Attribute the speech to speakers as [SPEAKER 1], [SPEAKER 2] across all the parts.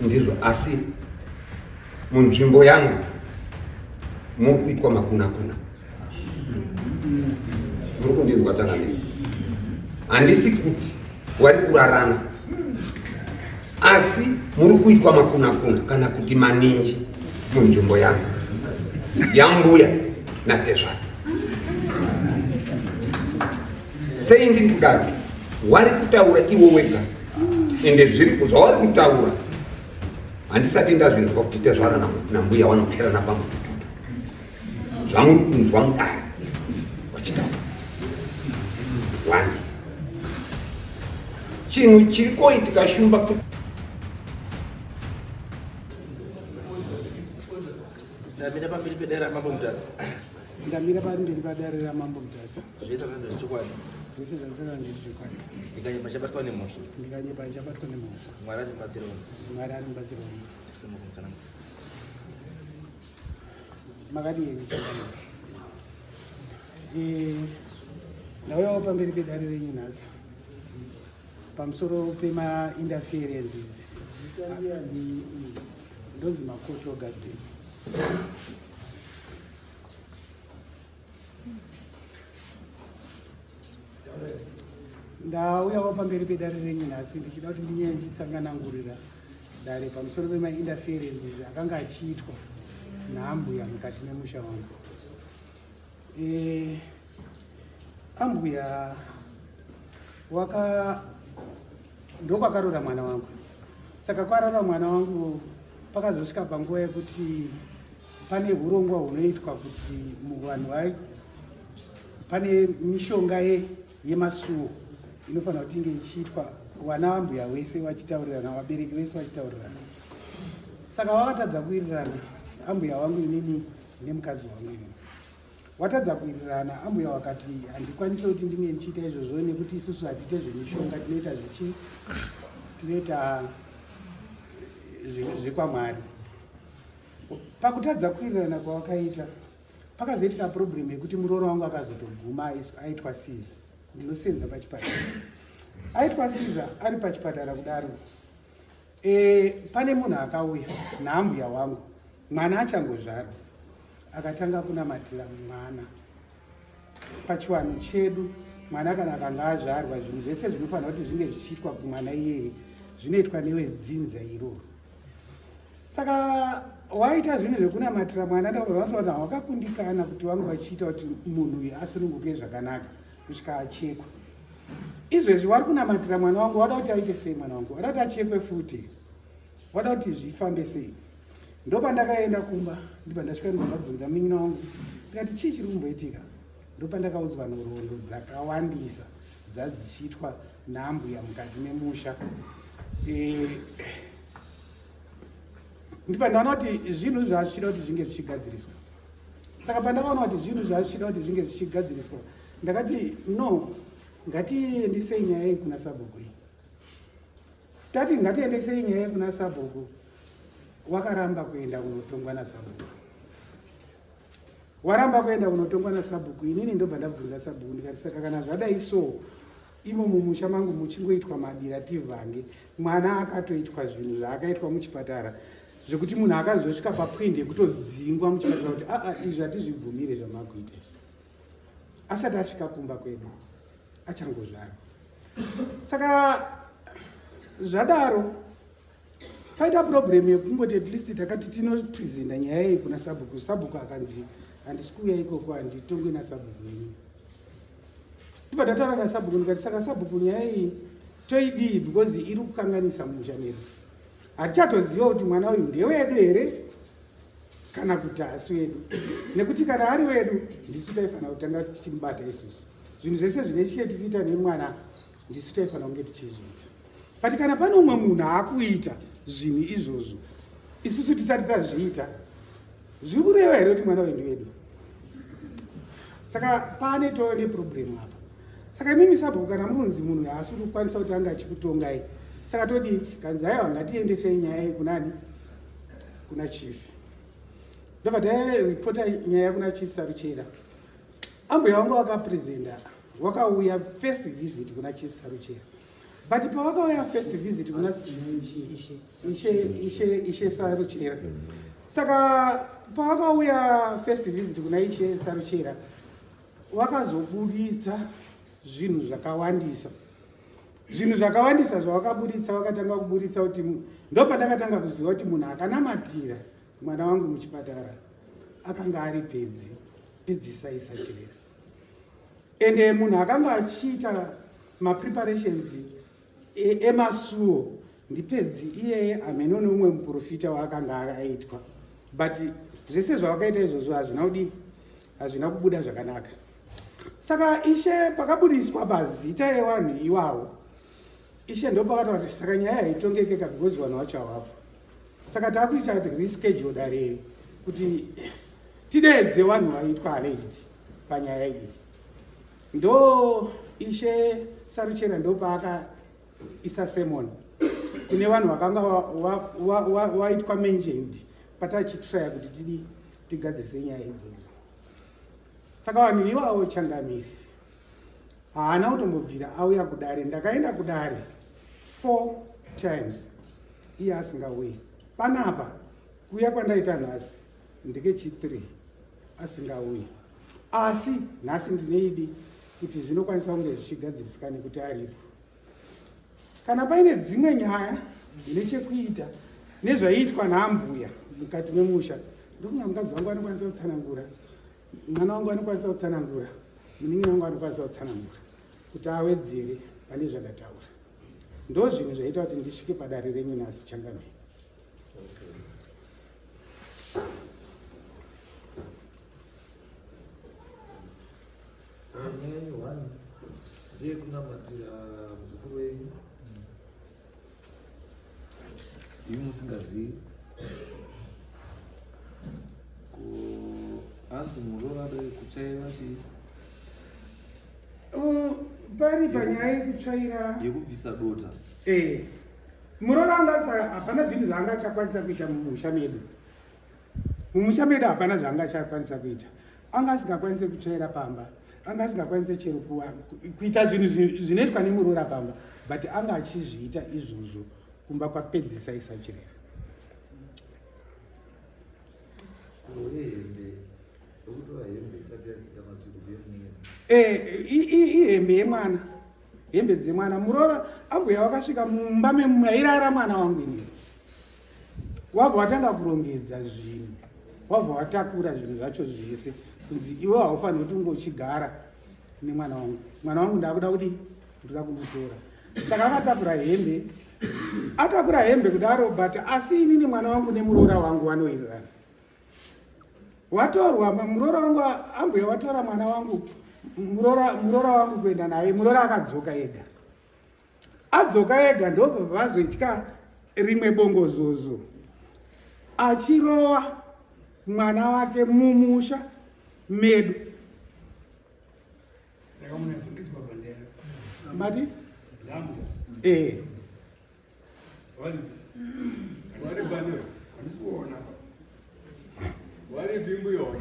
[SPEAKER 1] ndizvo, asi munzvimbo yangu muri kuitwa makuna-kuna. Muri kundinzwa chakanei? Handisi kuti wari kurarana, asi muri kuitwa makuna-kuna kana kuti maninji munzvimbo yangu yambuya naTezvara. Sei ndiri kudaro? Wari kutaura iwo wega, ende zviri zvauri kutaura handisati ndazvinzwa kuti Tezvara nambuya vanokerana pamututu. Zvamuri kunzwa mudare vachitaura. One, chinhu chiri koitika shumba kuti
[SPEAKER 2] ndamira pamberi pedare ramambo Mutasi.
[SPEAKER 3] Ndamira pamberi pedare ramambo Mutasi.
[SPEAKER 2] Zvese zvandiri zvechokwadi.
[SPEAKER 3] Zvese zvandiri zvechokwadi.
[SPEAKER 2] Ndikanyepa chabatwa nemhosva.
[SPEAKER 3] Ndikanyepa chabatwa nemhosva.
[SPEAKER 2] Mwari ari mubatsiro wangu.
[SPEAKER 3] Mwari ari mubatsiro wangu.
[SPEAKER 2] Sikusema kumusana.
[SPEAKER 3] Makadini chakana. Ndauyawo pamberi pedare renyu nhasi pamusoro pema-interferences. Ndonzi Makoto Augustine. Ndauyawo pamberi pedare renyu nhasi ndichida kuti ndinyanye ndichitsanganangurira dare pamusoro pema-interferences akanga achiitwa naambuya mukati memusha wangu. Ambuya ndokwakarora mwana wangu. Saka kwarora mwana wangu pakazosvika panguva yekuti pane urongwa hunoitwa kuti muvanhu pane mishonga yemasuo inofanira kuti inge ichiitwa wana ambuya wese vachitaurirana, vabereki vese vachitaurirana. Saka vakatadza kuwirirana, ambuya wangu inini nemukadzi wangu inini watadza kuwirirana. Ambuya wakati handikwanisi kuti ndinge ndichiita izvozvo nekuti isusu hatiite zvemishonga, tinoita zvekwamwari. Pakutadza kuwirirana kwavakaita pakazoitika problem yekuti murooro wangu akazotoguma aitwa Siza. Ndinosenza pachipatara, aitwa Siza ari pachipatara kudaro. Pane munhu akauya naambuya wangu, mwana achangozvarwa, akatanga kunamatira mwana pachiwanhu chedu. Mwana kana akanga azvarwa, zvinhu zvese zvinofanira kuti zvinge zvichiitwa kumwana iyeye zvinoitwa newedzinza iroro. Saka waita zvinhu zvekunamatira mwana, ndavanotaura wakakundikana kuti vangu vachiita kuti munhu uyu asununguke zvakanaka kusvika achekwa. Izvezvi wari kunamatira mwana wangu, wada kuti aite sei mwana wangu? Wada kuti achekwe futi? Wada kuti zvifambe sei? Ndopandakaenda kumba, ndipandasvika ndikabvunza munyina wangu ndikati chii chiri kumboitika. Ndopandakaudzwa nhoroondo dzakawandisa dzadzichiitwa naambuya mukati memusha. Ndipandaona kuti zvinhu zvazvichida kuti zvinge zvichigadziriswa. Saka pandakaona kuti zvinhu zvazvichida kuti zvinge zvichigadziriswa, ndakati no, ngatiendesei nyaya iyi kuna sabhuku. Tati ngatiendesei nyaya iyi kuna sabhuku. Wakaramba kuenda kunotongwa nasabhuku. Waramba kuenda kunotongwa nasabhuku. Inini ndobva ndabvunza sabhuku ndikati saka kana zvadai so imo mumusha mangu muchingoitwa madira tivhange, mwana akatoitwa zvinhu zvaakaitwa muchipatara zvekuti munhu akazosvika papwindi yekutodzingwa muchipatara kuti izvi hatizvibvumire zvamakuita izvi, asati asvika kumba kwedu achangozvarwa. Saka zvadaro paita problem yekungoti at least takati tinopresenta nyaya iyi kuna sabhuku. Sabhuku akanzi handisi kuuya ikoko, handitongwe nasabhuku yenyu. Ndibva ndataura nasabhuku ndikati saka sabhuku nyaya iyi toidii because iri kukanganisa musha medu. Hatichatoziva kuti mwana uyu ndewedu here kana kuti haasi wedu, nekuti kana ari wedu ndisu taifanira kutanga tichimubata isusu. Zvinhu zvese zvine chekuita nemwana ndisu taifanira kunge tichizviita. But kana pane umwe munhu akuita zvinhu izvozvo isusu tisati tazviita, zviri kureva here kuti mwana uyu ndewedu? Saka pane tove neproblemu apa. Saka imimi sabhuku kana munonzi munhu haasi kukwanisa kuti anga achikutongai, saka todi kanzi aiwa ngatiendesei nyaya iyi kunani? Kuna chief. Ndobva tairipota nyaya kuna chief Saruchera. Ambuya wangu wakapresenta, wakauya first visit kuna chief Saruchera. but pawakauya first visit kuna ishe Saruchera. Saka pawakauya first visit kuna ishe Saruchera wakazobuditsa zvinhu zvakawandisa. Zvinhu zvakawandisa zvawakabuditsa, wakatanga kubuditsa kuti ndopatakatanga kuziva kuti munhu akanamatira mwana wangu muchipatara akanga ari pedzi Saisachirera. Ende munhu akanga achiita mapreparations emasuo ndipedzi iyeye ameno neumwe muprofita waakanga aitwa, but zvese zvawakaita izvozvo hazvina kubuda zvakanaka. Saka ishe pakabudiswa mazita evanhu iwawo, ishe ndopakati kuti saka nyaya haitongekeka because vanhu vacho havapo. Saka taakuita kuti reschedule darei kuti tideedze vanhu vaitwa alleged panyaya iyi. Ndo ishe Saruchera ndopaakaisa sermon kune vanhu vakanga waitwa mentioned patachitraya kuti tigadzirise nyaya idzodzo. Saka vanhu ivavo Changamire haana kutombobvira auya kudare. Ndakaenda kudare 4 times iye asingauyi. Panapa kuuya kwandaita nhasi ndeke3 asingauyi, asi nhasi ndineidi kuti zvinokwanisa kunge zvichigadzirisika nekuti aripo. Kana paine dzimwe nyaya dzine chekuita nezvaiitwa naambuya mukati memusha, ndofunga mukadzi wangu anokwanisa kutsanangura, mwana wangu anokwanisa kutsanangura, munin'ina wangu anokwanisa kutsanangura kuti awedzere pane zvakataura. Ndo zvinhu zvaita kuti ndisvike padare renyu nhasi Changamire.
[SPEAKER 4] ndiye kunamatira muzukuru wenyu ivi musingazivi anzi muroro ade kutsvaira chii
[SPEAKER 3] pari panyaya yekutsvaira
[SPEAKER 4] yekubvisa dota.
[SPEAKER 3] Muroro angasa hapana zvinhu zvaangachakwanisa kuita mumusha medu. Mumusha medu hapana zvaangachakwanisa kuita. Anga asingakwanise kutsvaira pamba, anga asingakwanise chero kuita zvinhu zvinoitwa nemurora pamba, but anga achizviita izvozvo kumba kwapedzi Saisachirera. Ihembe yemwana, hembe dzemwana. Murora ambuya wakasvika mumba mairara mwana wangu ini, wabva watanga kurongedza zvinhu, wabva watakura zvinhu zvacho zvese kunzi iwe haufaniri kuti unge uchigara nemwana wangu. Mwana wangu ndakuda kuti ndoda kumutora. Saka akatakura hembe, atakura hembe kudaro, but asi inini mwana wangu nemurora wangu wanowirirana. Watorwa murora wangu, ambuya watora mwana wangu, murora wangu kuenda naye. Murora akadzoka ega. Adzoka ega ndobva vazoitika rimwe bongozozo, achirowa mwana wake mumusha medu. Mati?
[SPEAKER 1] Wari bimbu yona.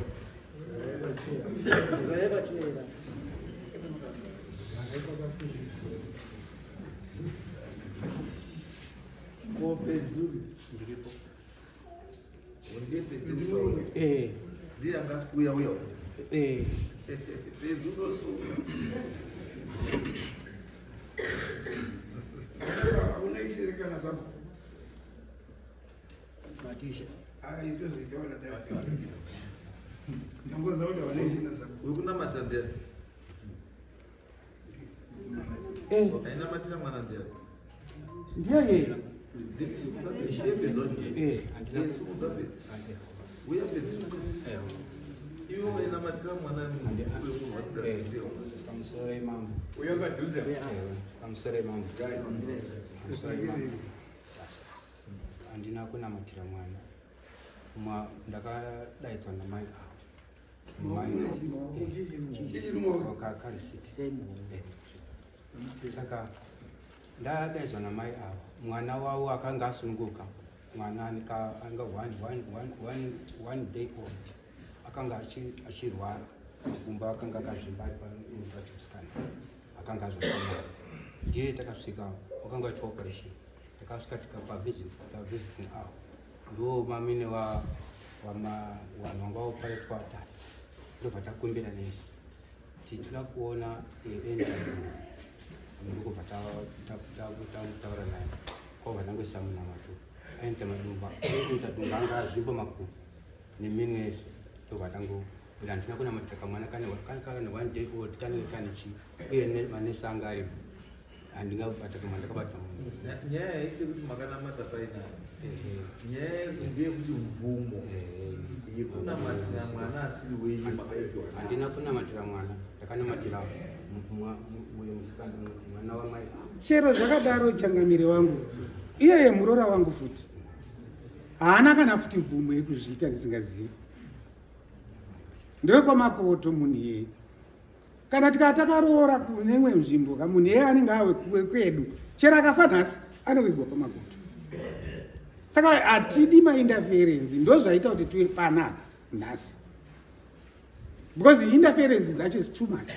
[SPEAKER 4] Ndiye angasikuya uyo.
[SPEAKER 1] Unaishirikana sana.
[SPEAKER 3] Matisha.
[SPEAKER 1] Ito zitawa na dawa. Nyangoza wale wanaishi na sana.
[SPEAKER 4] Ukunamata ndiye. Ainamatira mwana ndiye.
[SPEAKER 3] Ndiye yeye.
[SPEAKER 4] Iwo ainamatira mwana
[SPEAKER 5] kamusore mama.
[SPEAKER 1] Uyakaduza.
[SPEAKER 5] Kamusore mama. Kamusore mama. Andina kunamatira mwana. Ndakadaidzwa namai avo. Mai wakarisiti. Saka ndadaidzwa namai avo. Mwana wavo akanga asununguka. Mwana anga one day old. Akanga achirwara. Kumba akanga akazvimba pamusikana. Akanga azosama. Ndiye takasvika wakanga waitwa operation. Takasvika tikapa visiting avo ndo mamine vanhu vanga vaparetwa vatatu ndobva takumbira nesi titida kuona ndikubva taura naye kwabva tangoisa munamato aita madumba anga azvimbo makuru nemimwe yese ndobva tangobuda ndina kunamatira kamwana kane 1 day old kanenge kane chi uye manesi anga aripo handingabata kama ndakabata
[SPEAKER 4] nyaya yaisi kuti makanamata painayo nyaya ndeyekuti mvumo yekunamatira mwana asiri wenyu makaitwa.
[SPEAKER 5] Handina kunamatira mwana, ndakanamatira mwana wamai.
[SPEAKER 3] Chero zvakadaro changamire wangu iyeye murora wangu futi haana kana futi mvumo yekuzviita ndisingazivi. Ndokwamakoto munhu iyeye kana tikatakaroora kunemwe nzvimbo kamunhu iyeye anenge awe kwedu chero akafa nhasi anowigwa pamakoto. Saka hatidi mainterference ndo zvaita kuti tuve panapa nhasi because the interference dzacho is too much.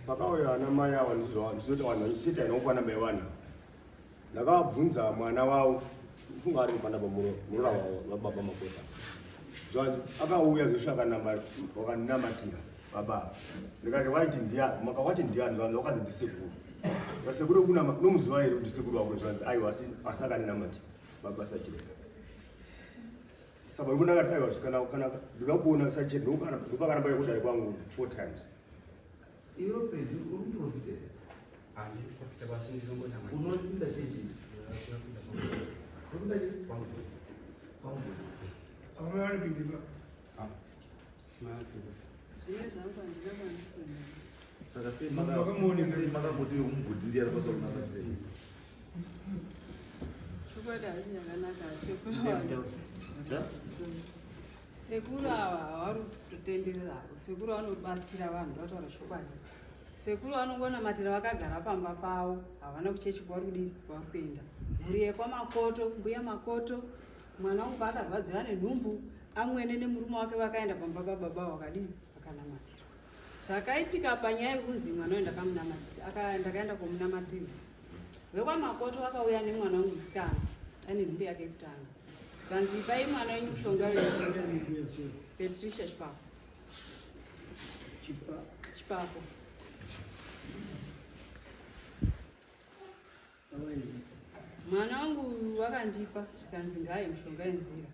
[SPEAKER 6] pakauya ana mai ava ndizoti vanhu sita inokwana mevana ndakabvunza mwana wavo funga ari kupanda pamurora wavo vababa makota zvanzi akauya zveshe wakandinamatira baba ndikati waiti makawati ndiani zvanzi wakanzi ndisekuru vasekuru nomuziva here kuti sekuru wako zvanzi aiwa asi akaninamati babasa chireka saka ndakati aiwa kana ndikakuona sache ndopakaramba yekudari kwangu 4 times.
[SPEAKER 4] Iwe pedzi uri kuprofitera?
[SPEAKER 5] Handisi kuprofita basi ndinongonama.
[SPEAKER 4] Unopinda chichi? Unopinda chichi? Pangu.
[SPEAKER 1] Amwana bindiba.
[SPEAKER 4] Saka sei makangoti umugudhi ndiye aripasa kunaka sei?
[SPEAKER 7] Chokwadi hazina kanaka sekuru ava havari kutotendererako. Sekuru vanobatsira vanhu vataura chokwadi. Sekuru vanongonamatira vakagara pamba pavo havana kuchechi kwavari kudii kwavari kuenda. Mhuri yekwamakoto mbuya makoto mwana wangu paakabvadziwa nenhumbu amwene nemurume wake vakaenda pamba pababa vakadii vakanamatira. Zvakaitika panyaya yekunzi mwana uyu ndakaenda komunamatirisa vekwamakoto vakauya nemwana wangu musikana ane nhumbu yake yekutanga kanzi ipai mwana wenyu mushonga Patricia Chipako mwana wangu wakandipa zvikanzi ngaye mushonga yenzira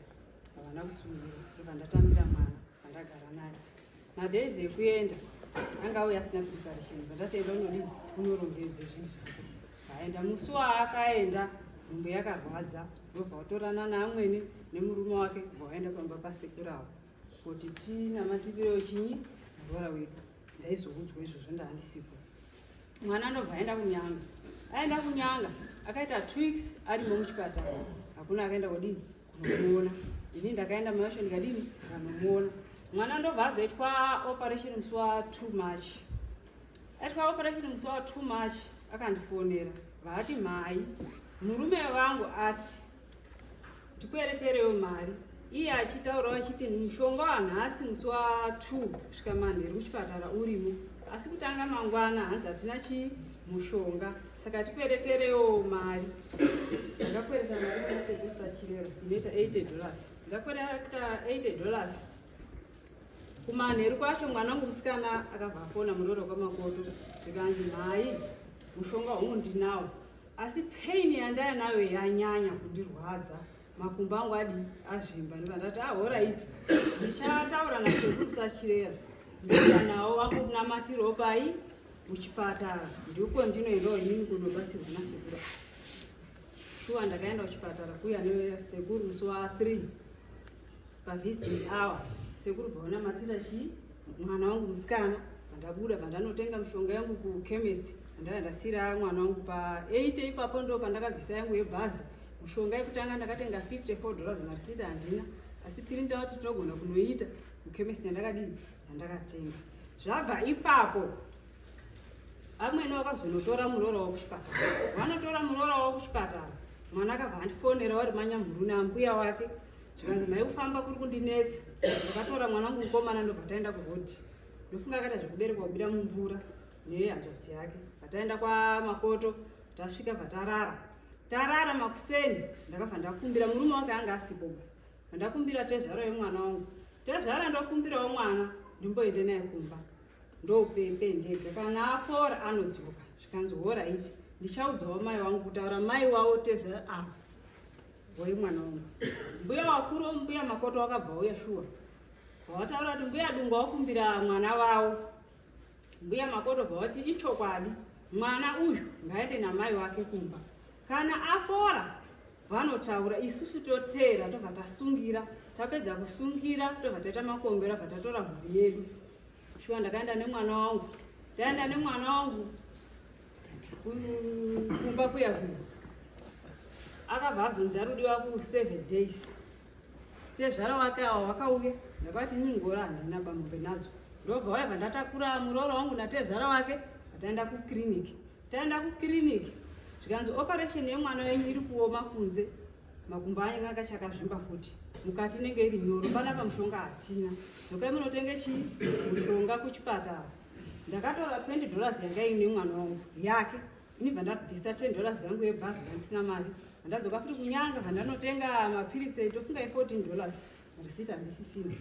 [SPEAKER 7] havana kusungira saka ndatamira mwana vandagara naye madhezi ekuenda anga auya asina preparation vandataenda unodii unorongedze zvinhu zvake aenda musi waakaenda nhumbu yakarwadza ndobva watorana neamwene nemurume wake vaenda pamba pasekuravo kuti tinamatiriro chinyi murora wedu ndaizokudzwa izvozvo ndaandisipo mwana ndobva aenda kunyanga akaita 2 weeks arimo muchipatara hakuna akaenda kudini kunomuona ini ndakaenda mayacho ndikadini ndikanomuona mwana ndobva azoitwa operation musi wa 2 March aitwa operation musi wa 2 March akandifonera vati mai murume vangu ati ndikuereterewo mari iye achitaurawo achiti mushonga wanhasi musi wa 2 kusvika manheru muchipatara urimo asi kutanga mangwana hanzi hatina chimushonga saka tikuereterewo mari ndakakwereta mari yasekusachirero inoita $80 ndakwereta $80 kumanheru kwacho mwana wangu musikana akabva afona muroro kwamakoto zvikanzi mai mushonga hongu ndinawo asi pain yandaya nayo yanyanya kundirwadza makumbo angu adi azvimba ndikandati alright ndichataura nasekusachirera ndikanawo wangunamatirawo pai muchipatara ndiko ndinoendawo inini kunobatsirwa nasekuru shuwa ndakaenda kuchipatara kuya nesekuru musi wa 3 pavisiting hour sekuru bvaonamatira mwana wangu musikana vandabuda vandanotenga mushonga yangu kuchemist ndandasira mwana wangu pa8 ipapo ndo pandakabvisa yangu yebhazi mushonga yekutanga ndakatenga $54 marisiti handina asi piri ndauti tinogona kunoita muchemist yandakadii yandakatenga zvabva ipapo amwene wakazonotora murora wakuchipatara vanotora murora wakuchipatara mwana akabva andifonera wari manyamhuru nambuya wake zvikanzi mai kufamba kuri kundinesa, ndakatora mwana wangu mukomana ndobva taenda kuhodhi. Ndofunga akaita zvekuberekwa kubira mumvura nehanzvadzi yake. Pataenda kwaMakoto, tasvika patarara makuseni, ndakabva ndakumbira murume wake anga asipo. Ndakumbira tezvara yemwana wangu. Tezvara ndokumbirawo mwana ndimboende naye kumba. Ndopepe ndege kana afora anodzoka. Zvikanzi alright, ndichaudzawo mai wangu kutaura mai wawo tezvara apa. Woi mwana wangu. Mbuya wakuru mbuya Makoto wakabva uya shuwa. Wataura kuti mbuya Dunga wakumbira mwana wawo. Mbuya Makoto bvati ichokwadi. Mwana uyu ngaende namai wake kumba. Kana afora vanotaura isusu toteera tobva tasungira. Tapedza kusungira tobva taita makombera bva tatora mhuri yedu. Shuwa ndakaenda nemwana wangu. Taenda nemwana wangu kumba kuyavuya. Akabva azonzi arudiwa ku7 days. Tezvara wake awo wakauya. Ndakati nyingora handina pamwe nadzo. Ndobva wabva ndatakura muroro wangu natezvara wake. Taenda kukiriniki. Taenda kukiriniki. Zvikanzi operation yemwana wenyu iri kuoma kunze. Makumbo anye akachakazvimba futi. Mukati nenge iri nyoro. Panapa mushonga hatina. Dzokai munotenge mushonga kuchipatara. Ndakatora $20 yanga ine mwana wangu yake. Inibva ndabvisa $10 yangu yebhazi ndisina mari. Ndadzoka futi kunyanga vandanotenga mapirisi tofunga $14. Risita ndisisina.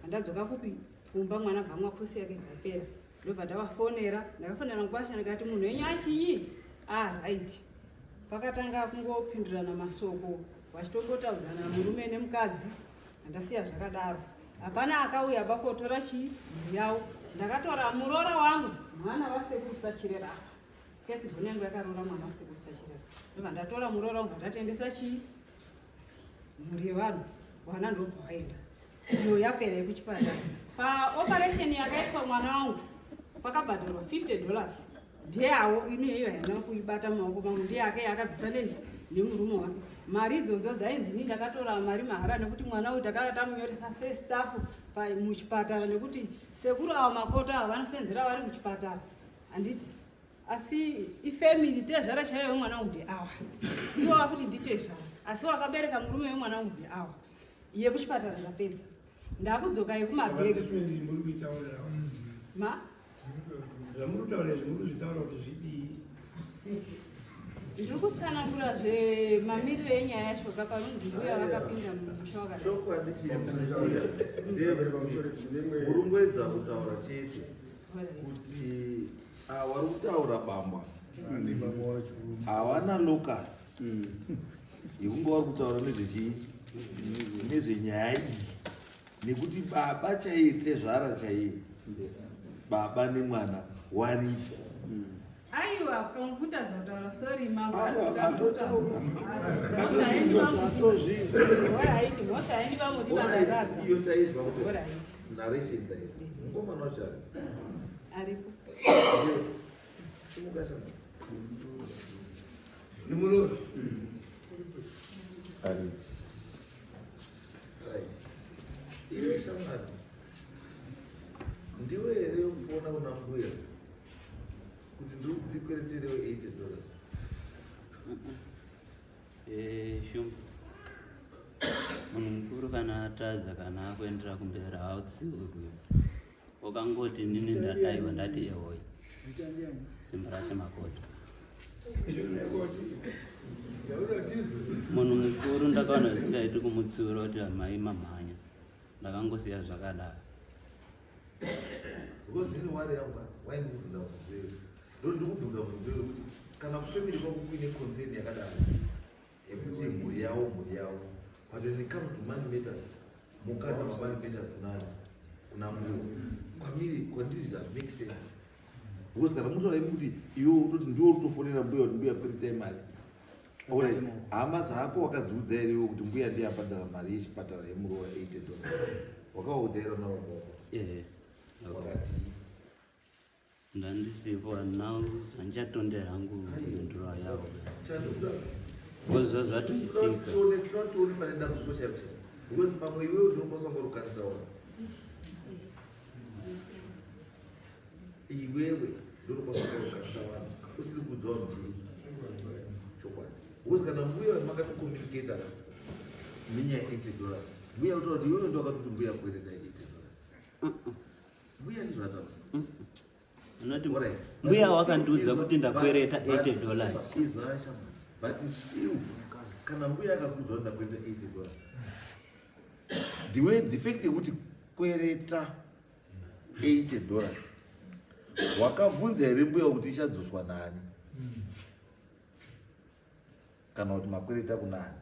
[SPEAKER 7] Ndadzoka kupi kumba mwana bvamwa pusi yake bvapera. Ndobva ndavafonera. Ndakafonera ngwasha ndikati munhu wenyu achii? Right. Pakatanga kungopindurana masoko. Vachitongotaudzana murume nemukadzi. Ndasiya zvakadaro. Hapana akauya bakotora yawo. Ndakatora murora wangu mwana wasekuru Sachirera. Kesi gunengo yakarora mwana wasekuru Sachirera. Ndobva ndatora murora wangu ndatendesa mhuri yevanhu. Wana ndobva waenda. Iyo yapera yekuchipatara. Operation yakaitwa mwana wangu pakabhadharwa $50. Ndiye awo ineyo haina kuibata mumaoko mangu. Ndiye ake yakabvisa nemurume wake. Mari idzodzo dzainzi ini ndakatora mari mahara nekuti mwana uyu takanga tamunyoresa sestaff muchipatara nekuti sekuru avo Makoto avo vanosenzera vari kuchipatara. Handiti asi ifamily tezvara chaiyo yemwana wangu ndiawa. Iwo wafuti nditezvara. Asi wakabereka murume wemwana wangu ndiawa. Iye kuchipatara ndapedza. Ndakudzoka yekumabheki. Ma?
[SPEAKER 1] Zvamurutaura zvimuruzvitaura kuti zvidii?
[SPEAKER 7] Ndiri kutsanangura zvemamiriro enyaya yacho kapanonzi mbuya vakapinda mumusha wakadai.
[SPEAKER 4] Shoko murungoedza kutaura chete kuti vari kutaura bamba havana locus yekunge vari kutaura nezvenyaya iyi nekuti baba chaiye zvara chaiye baba nemwana waripo.
[SPEAKER 7] Aiwa, pamkuta zotaura sorry mama. Mosha haindi pamuti vandaradza.
[SPEAKER 4] Iyo taizwa kuti narration taizwa. Mukomana wacho
[SPEAKER 7] aripo.
[SPEAKER 4] Chimukashana.
[SPEAKER 1] Nemuroro.
[SPEAKER 4] Aripo. Right. Iwe shamwari. Ndiwe here kuona kuna mbuya kuti ndikwereterewo $80.
[SPEAKER 8] Shumbu munhu mukuru kana atadza kana akuendera kumberi hautsiwe kuyo wakangoti nini ndadaiwa ndati ehoi simba racho Makoto. Munhu mukuru ndakaona zvisingaiti kumutsiura kuti amai mamhanya ndakangosiya zvakadaro.
[SPEAKER 4] Because in one area, why do you do that? Don't do that. Can I feel me go in a concern yakadaro? Ekuti mhuri yawo. But when it comes to money matters, mukana money matters kuna mbuyo. Kwandiri that makes sense. Because kana mtu anaikuti iwe utoti ndio utofonera mbuya perita mali. Alright, hama dzako wakadziudza ere kuti mbuya ndiye abhadhara mari yechipatara yemurora $80. Wakaudzaira nawo. Wakati
[SPEAKER 8] ndandisipo now handichatondera hangu mendura yavo
[SPEAKER 4] chadoda
[SPEAKER 8] kozo zvatoitika
[SPEAKER 4] totoni panenda kuzvikocha because pamwe iwewe ndinombosongorukanisa ona iwewe ndinombosongorukanisa vanhu usiri kudziwa kuti chokwadi because kana mbuya makatokommunicata nenyaya $80 Mbuya utaura kuti iwewe ndo wakatoti mbuya kueredza $80. Mbuya ndizvo ataura.
[SPEAKER 8] Unoti mbuya wakandiudza kuti ndakwereta $80.
[SPEAKER 4] But still, kana mbuya akakuudza kuti ndakwereta $80. The fact yekuti kwereta $80 wakabvunza here mbuya kuti ichadzoswa nani kana kuti makwereta kunani?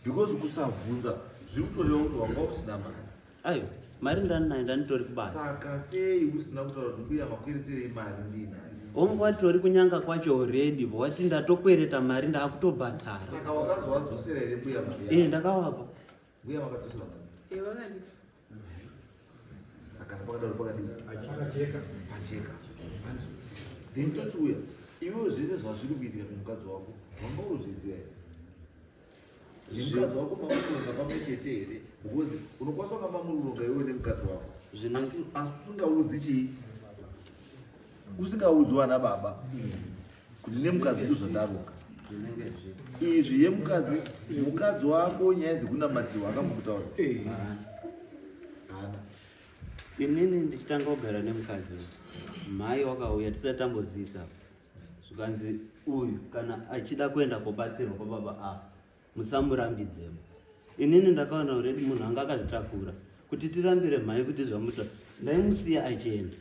[SPEAKER 4] Because kusabvunza zviri kutoreva kuti wanga usina mari.
[SPEAKER 8] Ayo, mari ndanayo ndanitori kubasa.
[SPEAKER 4] Saka sei usina kutaura kuti mbuya makwereterei mari ndinayo?
[SPEAKER 8] Omwe watori kunyanga kwacho already wati ndatokwereta mari ndakutobhadhara.
[SPEAKER 4] Saka wakazowadzosera here mbuya mari?
[SPEAKER 8] Ndakavapa.
[SPEAKER 4] Mbuya makadzosera mari?
[SPEAKER 7] Vakandipa.
[SPEAKER 4] Saka pakadaro pakadini pajeka. Then tochiuya iwewe zvese zvazviri kuitika nemukadzi wako wanga uzviziva here? Mukadzi wako mamuronga pamwe chete here? Because unokwanisa kunga mamuronga iwewe nemukadzi wako asi usingaudzi chii? Usingaudzi wana baba kuti nemukadzi ndozvandaronga izvi mukadzi wako nyaya dzekunamatiwa akamukutaura hana.
[SPEAKER 8] Inini ndichitanga kugara nemukadzi mai wakauya tisati tambozisa zvikanzi uyu kana achida kuenda kobatsirwa kwababa musamurambidzemo. Inini ndakaona already munhu anga akazvitakura kuti tirambire mhai kuti zvamuta ndaimusiya achienda.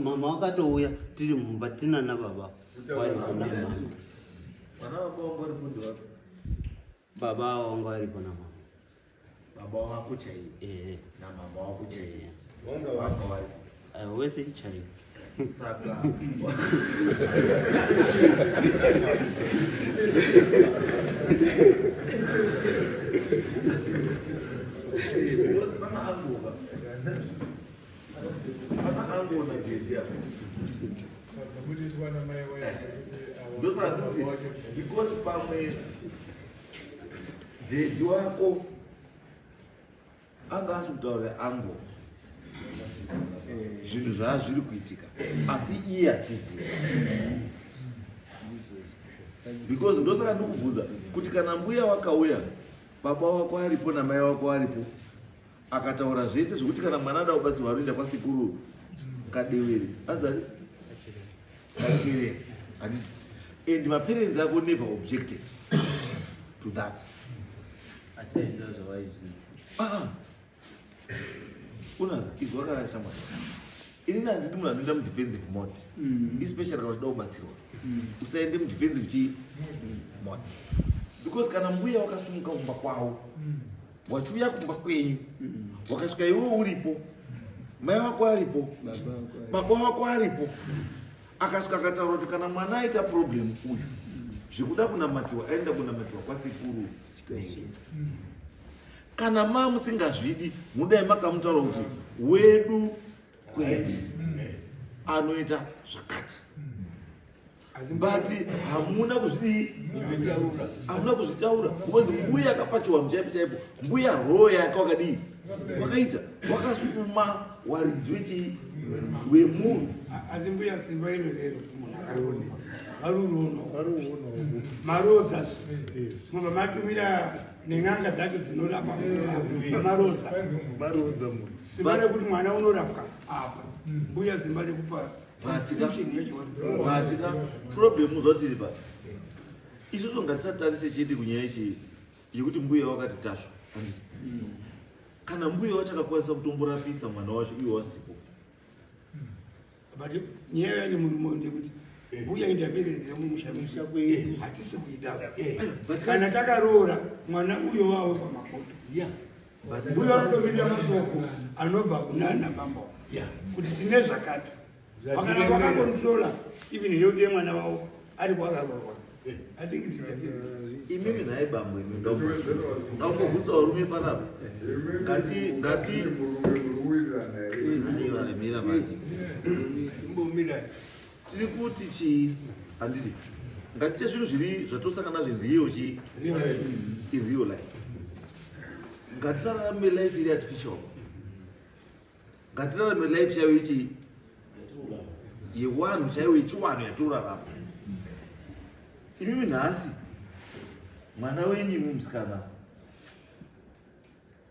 [SPEAKER 8] Mama wakatouya tiri mumba tina nababa wairipona mama.
[SPEAKER 4] Mwana wako wanga uri mundi wako?
[SPEAKER 8] Baba wanga waripo na mama.
[SPEAKER 4] Baba wako chaiye na mama wako chaiye wanga wari
[SPEAKER 8] wese chaiye.
[SPEAKER 4] Saka angoona jeji yako ndosati kuti because pamwe jeji wako anga asi kutaurira ango zvinhu zvaazviri kuitika asi iye achiziva. Because ndosaka ndikubvunza kuti kana mbuya wakauya baba wako aripo namai wako aripo akataura zvese zvokuti kana mwana ada kubatsirwa anoenda kwasikuru kadewere azari kachere handisi, and maparents ako never objected to that. Unaza izwa rakashama inini handidi munhu anoenda mudefensive mode especially kana uchida kubatsirwa usaende mudefensive mode because kana mbuya wakasumuka kumba kwavo wachiuya kumba kwenyu wakasvika iwe uripo mai wako aripo baba wako aripo akasvika akataura kuti kana mwana aita problem uyu zvekuda kunamatiwa aenda kunamatiwa kwasekuru chipenzi. Kana musingazvidi mudai makamutaura kuti wedu kwenzi anoita zvakati but hamuna kuzvitaura because mbuya akapachiwa muchaipo chaipo mbuya roho yake wakadii wakaita wakasuma waridzi wemunhu
[SPEAKER 1] asi mbuya simba ino lero arunono marodza mumba matumira neng'anga dzacho dzinorapa marodza simba rekuti mwana unorapwa apa mbuya simba rekupa
[SPEAKER 4] vatika problem zvatiri pa isusu ngatisatarise chete kunyaya yekuti mbuya wakati tasva kana mbuya wachakakwanisa kutomborapisa mwana wacho iwe wasipo
[SPEAKER 1] but nyaya yani munhu ndekuti mbuya indaperedzera mumusha kwedu hatisi kuida kana takaroora mwana uyo wawe pamakoto mbuya wanotomirira masoko anobva kunana bamba kuti tine zvakati wakana wakakontrola even yeuye mwana wavo aripo akaroorwa I think it's
[SPEAKER 4] imimi naye bamwe ndakubvunza varume panapo tiri kuti chii handiti ngatiite zvinhu zviri zvatosangana zvinriyo chii in real life. Ngatisararame life iri artificial, ngatirarame life chaiyo ichi yewanhu chaiyo ichiwanhu yatorarama imimi nhasi mwana wenyu imwe musikana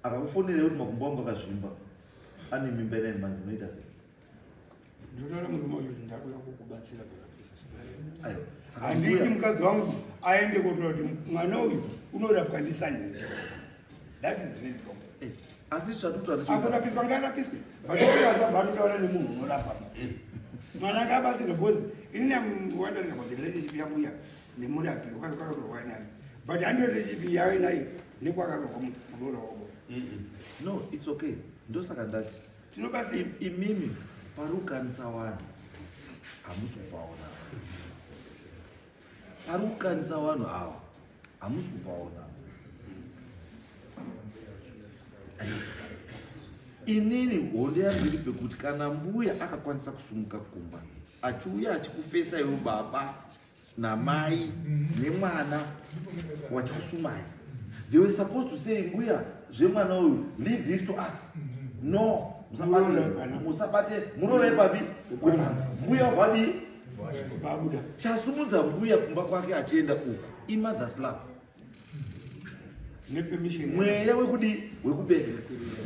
[SPEAKER 4] akakufonera kuti makumbo angu akazvimba ane mimba ine manzi unoita sei?
[SPEAKER 1] Ndinotaura murume uyu kuti ndakuya kukubatsira kurapisa.
[SPEAKER 4] Ayo, saka
[SPEAKER 1] Handidi
[SPEAKER 4] mbuya-
[SPEAKER 1] mukadzi wangu aende kotora kuti mwana uyu unorapwa ndisanyere. That is very wrong.
[SPEAKER 4] asi zvatuti
[SPEAKER 1] Akurapiswa ngarapiswe. Vanotaura nemunhu unorapa. Mwana akabatsirwa because inini wonderera kuti relationship yangu ya nemurapi kwakarohwa nani. But handio relationship yawe naye nekwakarohwa muroora wako.
[SPEAKER 4] no, it's okay. Ndosaka ndati
[SPEAKER 1] Tinobasi
[SPEAKER 4] imimi parukanisa vanhu hamusi kupaona, parukanisa vanhu ava hamusi kupaona. Inini hondo yangu iri pekuti kana mbuya akakwanisa kusumuka kumba achiuya achikufesa iwe baba namai nemwana wachikusumai, they were supposed to say mbuya zvemwana uyu leave this to us. No, musabate munorai papi mbuya wabadi
[SPEAKER 1] babuda.
[SPEAKER 4] chasumudza mbuya kumba kwake achienda uku imother's love,
[SPEAKER 1] Nepermission.
[SPEAKER 4] mweya wekudi wekubereka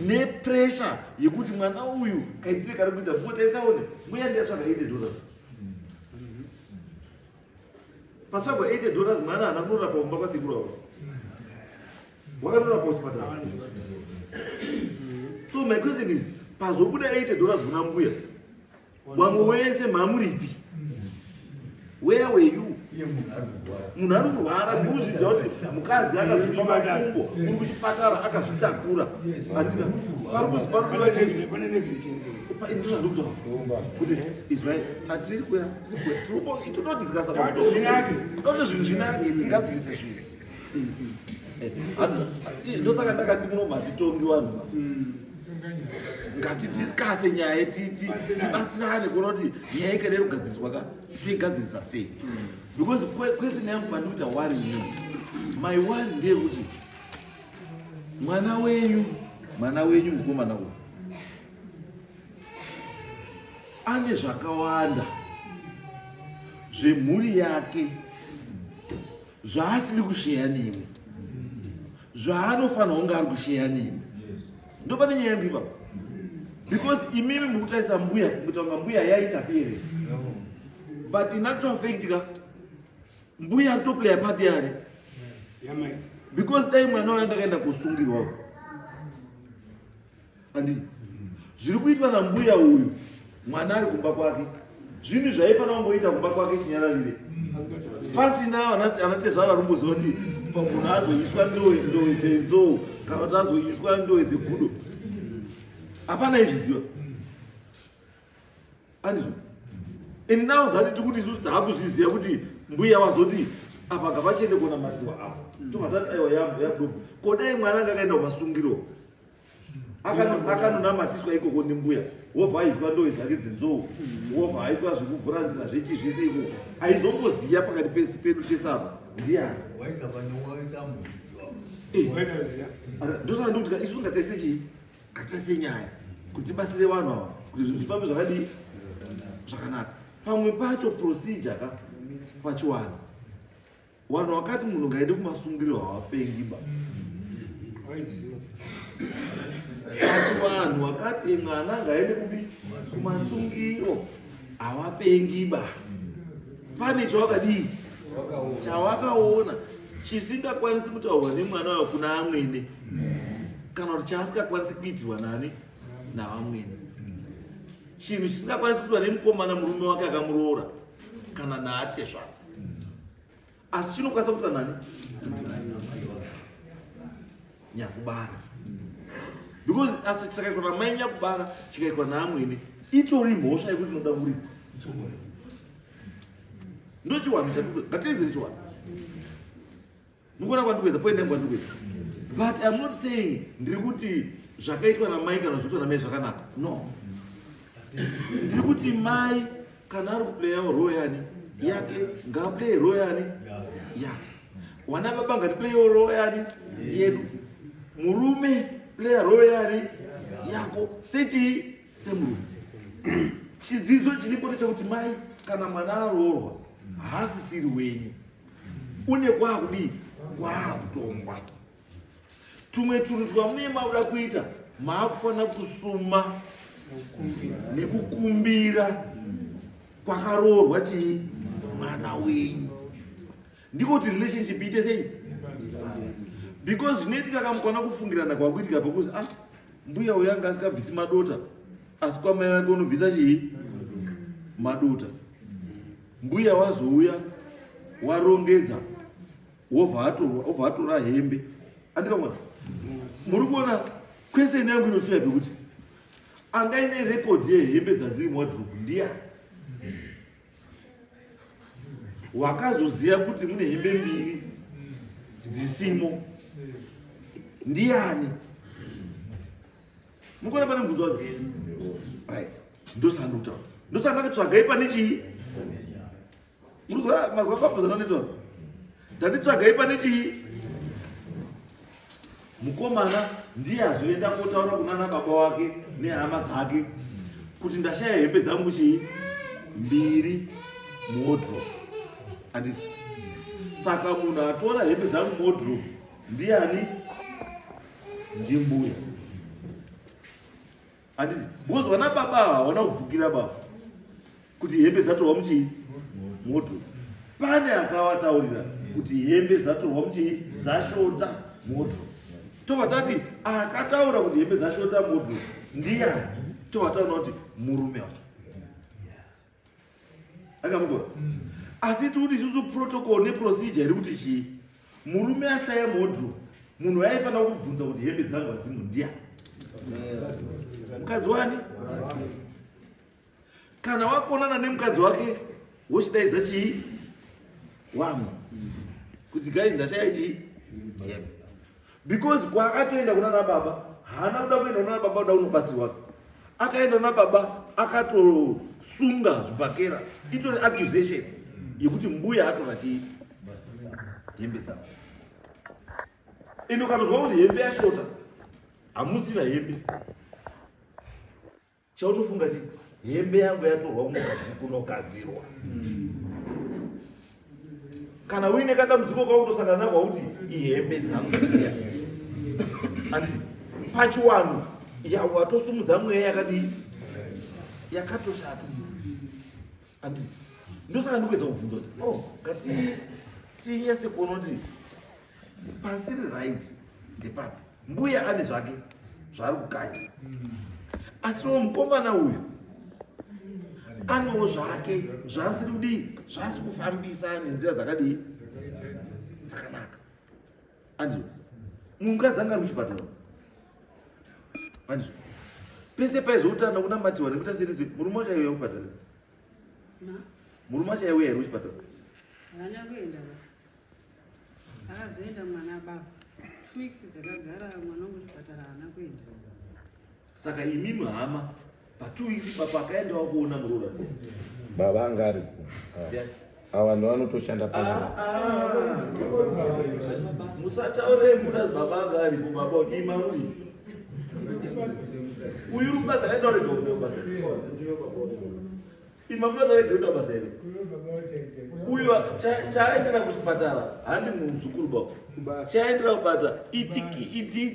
[SPEAKER 4] nepressure yekuti mwana uyu kaitire kari kuita mutaisaone mbuya ndiyatsvaga $80 patsvagwa $80 mwana hana kunorapa kumba kwasikuru wavo wakanorapa kuchipatara. So my question is pazobuda $80 kuna mbuya wamwe wese mamuripi? Where were you? Munhu ari kurwara muzviziva kuti mukadzi akazvipa makumbo uri kuchipatara akazvitakura tinodiscasa zvinhu zvinake tingadzise zvinhu. Ndosaka ndakati munobva titongi vanhu ngatidiscase nyaya tibatsirane kuona kuti nyaya ikada kugadziswa toigadzirisa sei, because question yangu pandikuti wari inini my one ndeyekuti mwana wenyu mukomana uyu ane zvakawanda zvemhuri yake zvaasiri kusheya nemi, zvaanofanira kunge ari kusheya nemi. Ndopane nyaya yangu ipapo, because imimi mukutaisa mbuya kutaunga mbuya yaita pere, but in actual fact mbuya toplaya part yari, because dai mwana wanga akaenda kusungirwa andi zviri kuitwa nambuya uyu mwana ari kumba kwake zvinhu zvaifanira kungoita kumba kwake chinyararire pasina anatezvara rumboziva kuti munhu azoiswa ndowe dzenzou kana kuti azoiswa ndowe dzegudo, hapana izviziva andizvo. And now that tikuti isusu taakuzviziva kuti mbuya wazoti apa ngapachende kuonamatiwa apa tovatati aiwa yadogo kodai mwana anga akaenda kumasungiro akanonamatiswa ikoko nembuya wobva aiswa ndowe dzake dzenzou wobva aiswa zvekuvhura nzira zvechi zvese ikoko aizomboziya pakati pedu chesaba ndiani ndosaka ndikuti isu ngataise chii ngataise nyaya kuti tibatsire vanhu ava kuti zvinhu zvifambe zvakadii zvakanaka. Pamwe pacho procedure ka pachiwanhu wanhu wakati munhu ngaende kumasungiro hawapengiba, pachiwanhu wakati mwana ngaende kumasungiro hawapengiba. Pane chawakadii chawakaona chisingakwanisi kutaurwa nemwana wayo kuna amwene kana kuti chaasingakwanisi kuitirwa nani navamwene, chinhu chisingakwanisi kuitwa nemukomana murume wake akamuroora kana naatezvako, asi chinokwanisa kuitwa nani nyakubara, because asi chakaitwa namai nyakubara chikaitwa naamwene itori mhosva yekuti inoda kuripa. Ndo chiwanhu chatizere chiwanhu mukuona kwandikuedza point yangu kwandikuedza, but I'm not saying ndiri kuti zvakaitwa namai kana zvoitwa namai zvakanaka, no. Ndiri kuti mai kana ari kuplayawo role yani yake ngaaplaye role yani yake, wana baba ngatiplayewo role yani yedu, murume playa role yani yako sechi semurume. Chidzidzo chilipo ndechekuti mai kana mwana aroorwa haasisiri wenyu, une kwakudii kwakutongwa. Tumwe tunhu twamunenge makuda kuita maakufana kusuma nekukumbira kwakaroorwa chii mwana wenyu. Ndiko kuti relationship iite sei? Because zvinoitika kamukwana kufungirana kwakuitika pekuzi mbuya uyu anga asikabvisi madota asi kwamai vake unobvisa chii madota. Mbuya wazouya warongedza wobva atora hembe. Andikamwana muri kuona kweseni yangu inoshuya pekuti angaine rekodhi yehembe dzadziri muwadhiropu ndiani wakazoziya kuti mune hembe mbiri dzisimo? Ndiani? Mukona pane mubvunzo wacho? Right. Ndosandutaura. Ndosangati tsvagai pane chii? Muzwa mazwa papuzana netoa. Ndanditsvagai pane chii? Mukomana ndiye azoenda kotaura kunana baba wake nehama dzake kuti ndashaya hembe dzangu chii mbiri muwardrobe. Andi saka munhu atora hembe dzangu muwardrobe ndiani? Ndimbuya. Anditi bozwana baba hawana kubvukira baba kuti hembe dzatorwa muchii muwardrobe. Pane akavataurira kuti hembe dzatorwa muchii dzashota muwardrobe. Tobva tati akataura kuti hembe dzashota muwardrobe ndiani? Tobva taona kuti murume wacho. Akamukora. Asi tikuti isusu protocol neprocedure iri kuti chii murume ashaya muwardrobe munhu aifanira kubvunza kuti hembe dzangu hadzimo ndiani? Mukadzi wani? Kana wakonana nemukadzi wake wochidaidza chii wamwe kuti gai ndashaya chii hembe. Because kwaakatoenda kunana baba haana kuda kuenda kunana baba uda unobatsirwa. Akaenda kuna baba akatosunga zvibhakera. Itori accusation yekuti mbuya atora chii hembe dzavo. Ino kanozwa kuti hembe yashota hamusina hembe chaunofunga chii hembe yangu yatorwa kunogadzirwa. Kana uine kadambudziko kautosangana nako kuti ihembe dzangu ziya andi pachiwano watosumudza mweya yakadii yakatoshata. Andi ndosaka ndikuedza kubvunza kuti tinyese kuona kuti pasiri right ndepapi. Mbuya ane zvake zvaari kukanya asiwo mukomana uyu anewo zvake zvaasiri kudii zvaasi kufambisa nenzira dzakadii dzakanaka. Andi mukadzi anga ari muchipatara. Andi pese paizoutana kunamatiwa nekuita serizve murume wacho aiuya kupatara. Murume wacho aiuya here kuchipatara.
[SPEAKER 7] Haana kuenda. Akazoenda mwana baba. 2 weeks dzakagara mwana wangu kuchipatara haana kuenda.
[SPEAKER 4] Saka imimi hama pa2 weeks baba akaendawo kuona muroora.
[SPEAKER 9] Baba anga aripo. Ava ndo vanotoshanda pano.
[SPEAKER 4] Musataure muda baba anga aripo baba udima uri. Uyu rubaza akaenda rega kuenda basa. Imamuda rega basa here. Uyu chaendera kuchipatara handi muzukuru baba. Chaendera kubata itikishi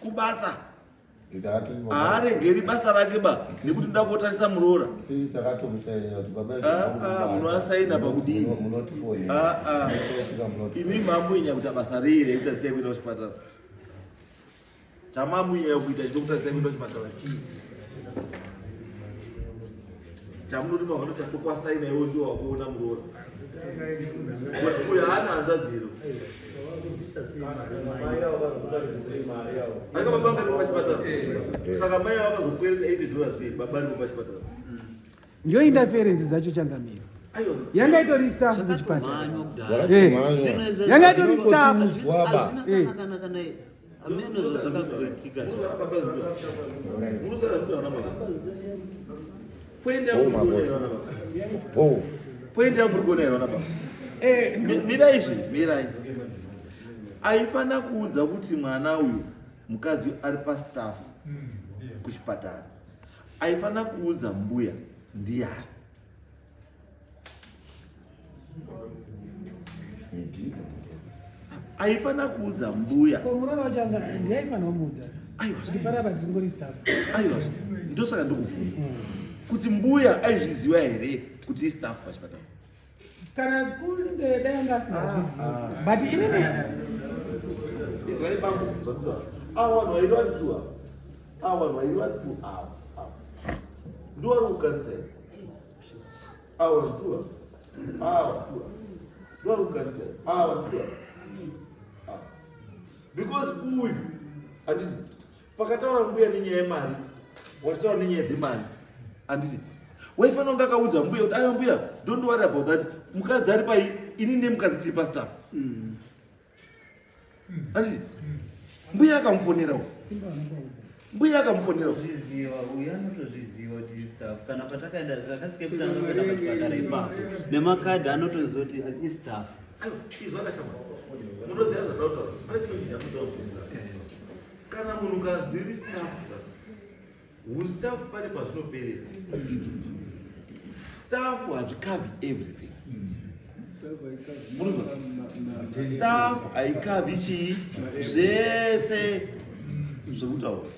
[SPEAKER 4] kubasa. Haarengeri basa rake ba nekuti nda kotarisa muroora. Munhu asaina pakudii. Imi mamuinya kuti basa riri rekuita sei kuenda kuchipatara. Chamamuinya kuita chinokuita sei kuenda kuchipatara chii. Chamunoti mavano chatokwasaina iwo ndiwo wakuona muroora. Uyu haana hanzadziro. Anga baba anga pachipatara. Saka mai vakazokweresa $80 baba ari pachipatara.
[SPEAKER 3] Ndio interference dzacho Changamire. Yanga itori staff kuchipatara. Yanga itori staff.
[SPEAKER 8] Ameno zvakagoitika.
[SPEAKER 4] Poende yamurikuona baba. Mira izvi. Aifana kuudza kuti mwana uyu mukadzi ari pastaff kuchipatara. Aifana kuudza mbuya ndiani. Aifana kuudza mbuya.
[SPEAKER 3] Komurara wachanga ndiaifana kumudza.
[SPEAKER 4] Aiwa.
[SPEAKER 3] Kuti panapa tingori staff.
[SPEAKER 4] Aiwa. Ndosaka ndokubvunza. Kuti mbuya aizviziva here kuti istaff pachipatara.
[SPEAKER 3] Kana kunge danga asingazviziva. But inini
[SPEAKER 4] izwai bangu kubvunza kuti awanhu vairwantua. Awanhu vairwantu ava. Ndovari kukanisa here. Awantua. Awantua. Ndovari kukanisa here. Awantua. Because uyu handiti pakataura mbuya nenyaya yemari wachitaura nenyaya dzemari handiti waifanira kunge akaudza mbuya kuti aiwa mbuya don't worry about that mukadzi ari pai ini nemukadzi tiri pastaff handiti mbuya akamufonerawo mbuya akamufonerawo
[SPEAKER 8] uyu anotozviziva kuti staff kana patakaenda takasike kutanga kuenda pachipatara ipapo nemakadhi anotoziva kuti istaff
[SPEAKER 4] izvakashama munoziva zvatautaura pane chinonyanya mutaubvisa kana munhukadzi iri staff hustaff pane pazvinoperera staff hazvikavi everything staff haikavi chii zvese zvekutaura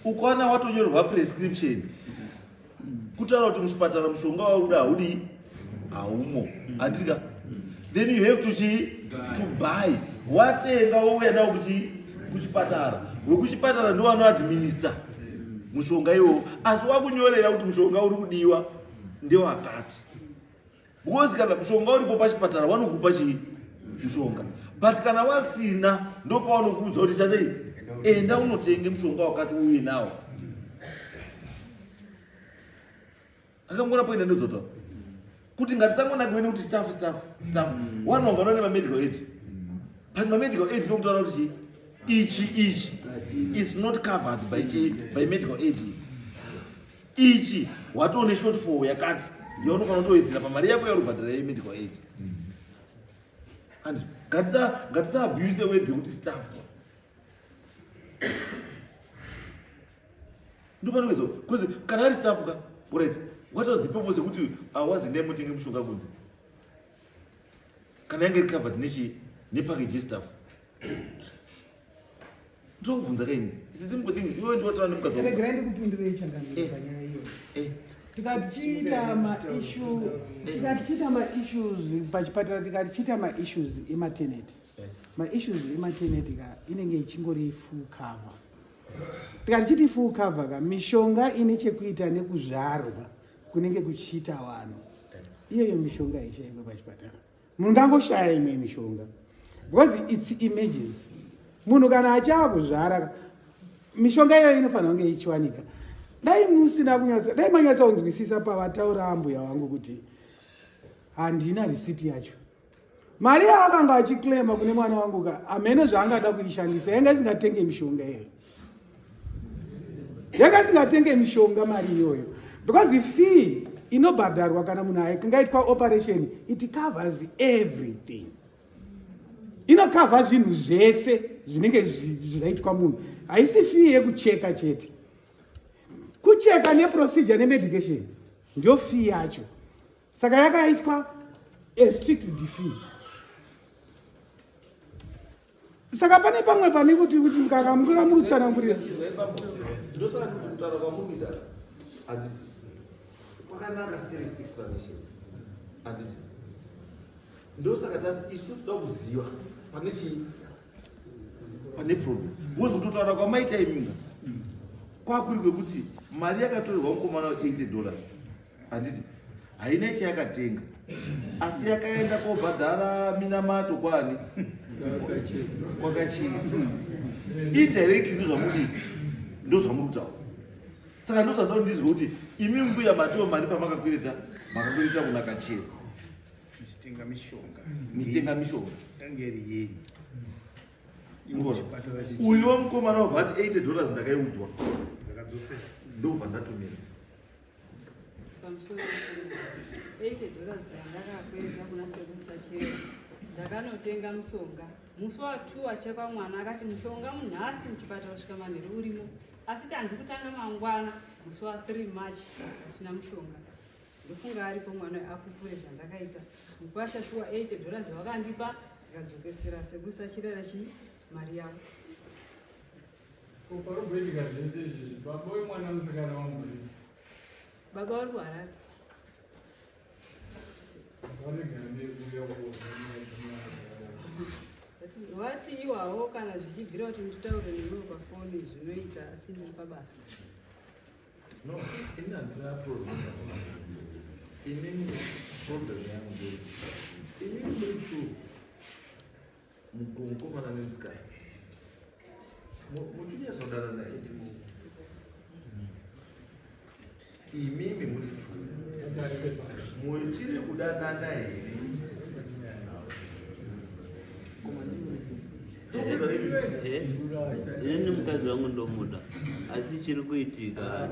[SPEAKER 4] ukaona watonyorwa prescription kutaura kuti muchipatara mushonga wauda haudi haumo handika then you have to buy watenga wouya nawo kuchipatara wekuchipatara ndo vanoadminister mushonga iwowo asi wakunyorera kuti mushonga uri kudiwa ndewakati because kana mushonga uripo pachipatara vanokupa chii mushonga but kana wasina ndopavanokuudza kuti sasei enda unotenge mushonga wakati uye nawo akangona poenda ndodzota kuti ngatisangona kuene kuti staff wanongana nemamedical aid but mamedical aid nokutaura kuti ichi is not covered by medical aid ichi watone shortfall yakati yaunofana kutoedzera pamari yako yarubhadhara yemedical aid and ngatisa abuse wedhe kuti staff ndopanokezwa because kana ari staff ka right what was the purpose yekuti awazinde mutenge mushonga kunze kana yange recovered nepackage yestaff ndokubvunza kaini simple thing iwe ndiwataura nemukadzi
[SPEAKER 3] regerai ndikupindurei changaniro panyaya iyo tikatichiita maissues pachipatara tikatichiita maissues ematernity maissues ematernity ka inenge ichingori full cover tikatichiti full cover ka mishonga ine chekuita nekuzvarwa kunenge kuchiita vanhu iyoyo mishonga haishaikwe pachipatara munhu ngangoshaya imwe mishonga because its images munhu kana achaakuzvara mishonga iyoyo inofanira kunge ichiwanika dai musina kunyatsa dai manyatsa kunzwisisa pavataura ambuya vangu kuti handina risiti yacho mari yaakanga achiclaima kune mwana wangu ka amene zvaangada kuishandisa yanga isingatenge mishonga iyoyo yanga isingatenge mishonga mari iyoyo because ifee inobhadharwa kana munhu akangaitwa operation it covers everything inokavha zvinhu zvese zvinenge zvaitwa munhu haisi fee yekucheka chete kucheka neprocedure nemedication ndio fee yacho saka yakaitwa a fixed fee saka pane pamwe pane kuti mukanga murutsanangurira
[SPEAKER 4] ndosaka kutaura kwamuita handiti kwakanaka still explanation handiti ndosaka tati isu toda kuziva pane chii pane problem wozi kutotaura kwamaita iminga kwakuri kwekuti mari yakatorerwa mukomana $80 handiti haina chayakatenga asi yakaenda kobhadhara minamato kwani kwakachii indirectly ndozvamudii ndozvamurutaura saka ndozvandao ndizwa kuti imi mbuya matiwo mari pamakakwirita kuna kachero mitenga mishonga uyu mukomana wabva ati $80 ndakaiudzwa ndobva ndatumira
[SPEAKER 7] pamusoro $80 yandakakwereta kuna sekusachero ndakanotenga mushonga musi wa2 achekwa mwana akati mushonga munhasi muchipatara kusvika manheru urimo asi tanzi kutanga mangwana musi wa3 March asina mushonga ndofunga aripo mwana akupure zvandakaita mukwashashuwa $80 vakandipa ndikadzokesera sekuisa chirera mari yavo.
[SPEAKER 1] Parikuitika zvese izvi baba wemwana musikana wangu
[SPEAKER 7] Baba vari kuHarare. Vati iwawo kana zvichibvira kuti nditaure nemwe pafoni zvinoita asi ndiri pabasa.
[SPEAKER 4] No, ina handina problem. Inini problem yangu ndeti. Inini muri true. Mukomana nemusikana. Muchinyazodana naye. Imimi muri true. Muchiri kudanana here.
[SPEAKER 8] Ini mukadzi wangu ndomuda asi chiri kuitika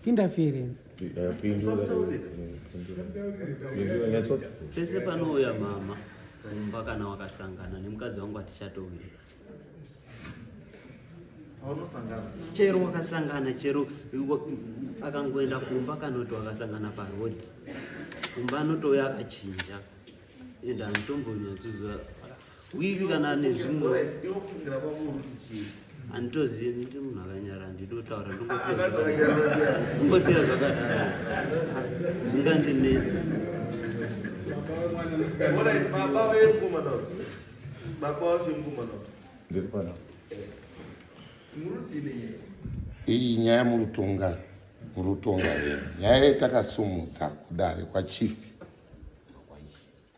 [SPEAKER 3] interference
[SPEAKER 8] pese panouya mama panyumba kana wakasangana nemukadzi wangu atichatowirira chero wakasangana chero akangoenda kumba kanoti wakasangana parodhi kumba anotouya akachinja ende anotombonyatsoziva wivi kana ane zvimwe handitozivi ndi munhu akanyara ndidotaura ndingosiya zvakadaro zvingandinetsa.
[SPEAKER 9] Iyi nyaya murutonga nyaya yatakasumudza kudare kwachifi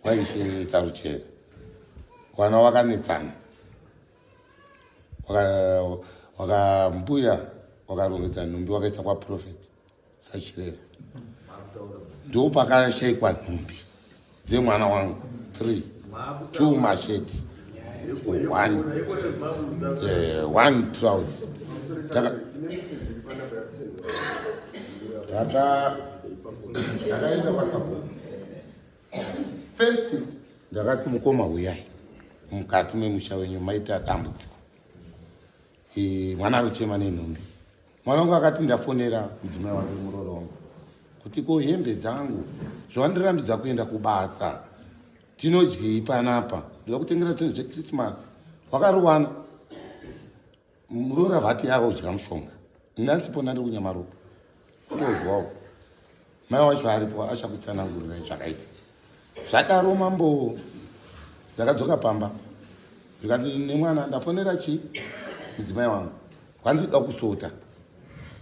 [SPEAKER 9] kwaishe Saruchera wana wakanetsana wakambuya wakarongedza nhumbi wakaisa kwaProfet Sachirera ndo pakashayikwa nhumbi dzemwana wangu 3 2 machete 1 trouser takaenda kwaSabhuku first ndakati mukoma uyai mukati memusha wenyu maita dambudziko mwana aruchema nenhumbi mwana wangu akati ndafonera mudzimai wake muroro wangu kuti ko hembe dzangu zvawandirambidza kuenda kubasa tinodyei panapa ndoda kutengera zvinhu zvekrisimasi wakaruwana murora vhati yavo udya mushonga nasipo ndiri kunyamaropa kutozwawo mai wacho aripo achakutsanangurirai zvakaita zvadaro mambo ndakadzoka pamba ndikati nemwana ndafonera chii mudzimai wangu kwanzida kusota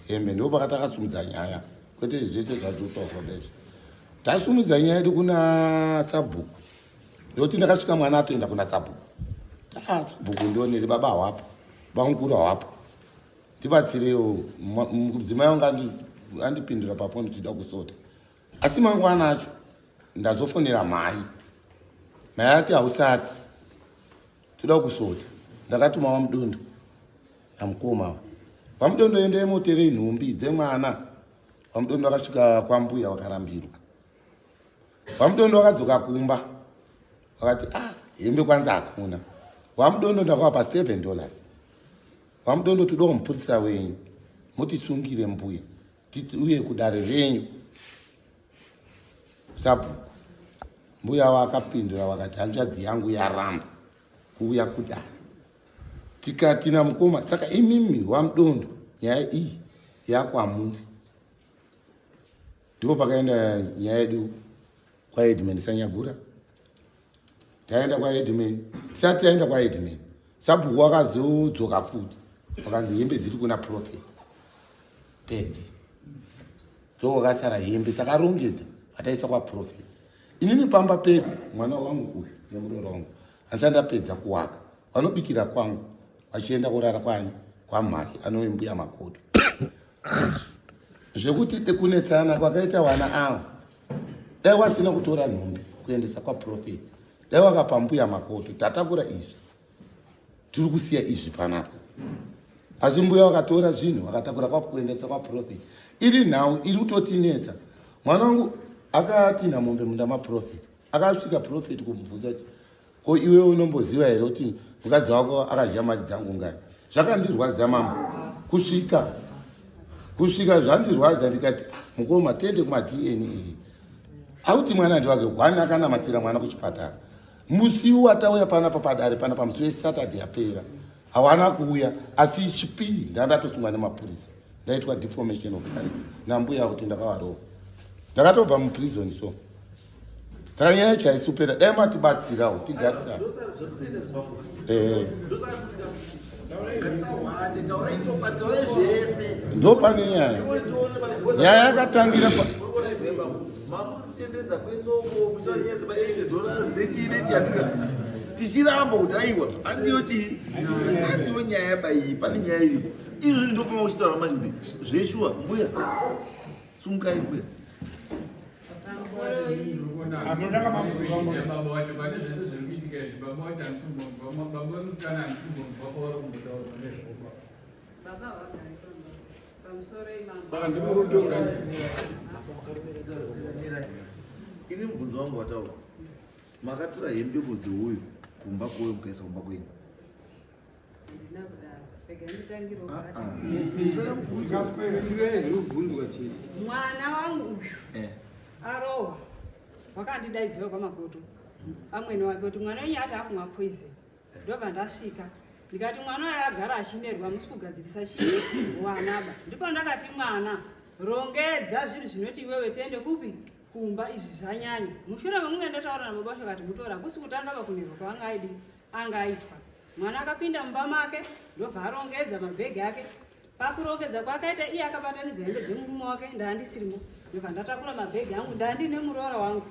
[SPEAKER 9] hembe ndo pakatakasumudza nyaya kwete zvese zvatotaurwadazvo tasumudza nyaya yedu kuna Sabhuku ndokuti ndakasvika mwana atoenda kuna Sabhuku Sabhuku ndionere baba hawapo bamukuru hawapo ndibatsirewo mudzimai wangu andipindura paponi tida kusota asi mangwana acho ndazofonera mai ati hausati toda kusota ndakatuma wamudondo amukoma wamudondo ende motere nhumbi dzemwana wamudondo akasvika kwambuya wakarambirwa wamudondo wakadzoka kumba wakati hembe kwanza hakuna wamudondo ndakavapa $7 wamudondo toda kumupurisa wenyu mutisungire mbuya uye kudare renyu Sabhuku mbuya wakapindura wakati hanzvadzi yangu yaramba kuuya kudare tikati namukoma saka imimi wamudondo nyaya iyi yakwamuri ndipo pakaenda nyaya yedu kwaEdman Sanyagura taenda kwaEdman tisati taenda kwaEdman Sabhuku wakazodzoka futi wakanzi hembe dziri kuna Prophet pedzi dzowakasara hembe takarongedza ataisa kwaProfet inini pamba pedu mwana wangu uyu nemuroro wangu handisandapedza kuwaka vanobikira kwangu vachienda kurara kwanyu kwamhai anove mbuya makoto zvekuti kunetsana kwakaita wana avo dai wasina kutora nhumbi kuendesa kwaProfet dai wakapa mbuya makoto tatakura izvi tiri kusiya izvi panapa asi mbuya wakatora zvinhu wakatakura kuendesa kwaProfet iri nhau iri kutotinetsa. Mwana wangu akatina mombe munda maprofit akasvika profit kumubvunza kuti ko iwe unomboziva here kuti mukadzi wako akadya mari dzangu ngani. Zvakandirwadza mambo kusvika zvandirwadza ndikati mukoma tende kumaDNA. Auti mwana ndiwake gwani akanamatira mwana kuchipatara. Musiwo atauya panapa padare panapa musi weSaturday yapera hawana kuuya asi chipiri ndandatosungwa nemapurisa ndaitwa deformation of character nambuya kuti ndakavarova ndakatobva muprison. So tanyaya chaisupera dai matibatsirawo tigarisana ndo pane nyaya yakatangira
[SPEAKER 4] mamuchendedza kwesoko muchanyedza $80 nechine chatika tichiramba kuti aiwa andiyo chii andiyo nyaya baiyi pane nyaya iripo izvi ndopama uchitaura manje kuti zveshuwa mbuya sungai mbuya
[SPEAKER 3] saka ndimurutonga
[SPEAKER 4] ini mubvunzo wangu wataura makatora hembe mudzi uyu kumba kouyu mukaisa kumba kwenyu
[SPEAKER 7] mwana wangu uyu arohwa wakandidaidziwa kwamakoto amweni wake kuti mwana wenyu ati akumwa poison ndobva ndasvika ndikati mwana wayo agara achinerwa musi kugadzirisa chii wanaba ndipo ndakati mwana rongedza zvinhu zvinoti iwewe tende kupi kumba izvi zvanyanya mushure memunge ndataura nababa vacho kati mutora kusi kutanga pakunerwa kwaangaidi angaitwa mwana akapinda mumba make ndobva arongedza mabhegi ake pakurongedza kwakaita iye akabatanidza hembe dzemurume wake ndaandisirimo ndobva ndatakura mabhegi angu ndandine muroora wangu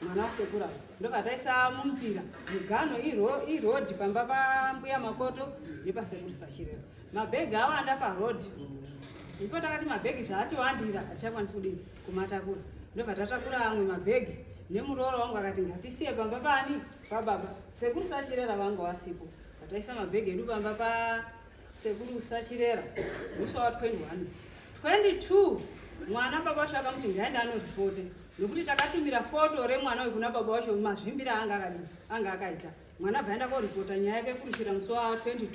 [SPEAKER 7] mwana wasekura ndobva taisa munzira migano irodhi pamba pambuya makoto nepasekuru Sashirera mabhegi awanda parodhi ndipo takati mabhegi zvaati wandira hatichakwanisi kudini kumatakura ndobva tatakura amwe mabhegi nemuroora wangu akati ngatisiye pamba pani pababa sekuru Sashirera vanga wasipo taisa mabhegi edu pamba pasekuru Sashirera musi wa 21 22 mwana baba vacho akamuti ngaenda anoripote nokuti takatumira foto remwana uyu kuna baba vacho mazvimbira anga akaita mwana bvaenda koripota nyaya yake kuruchira musi wa 22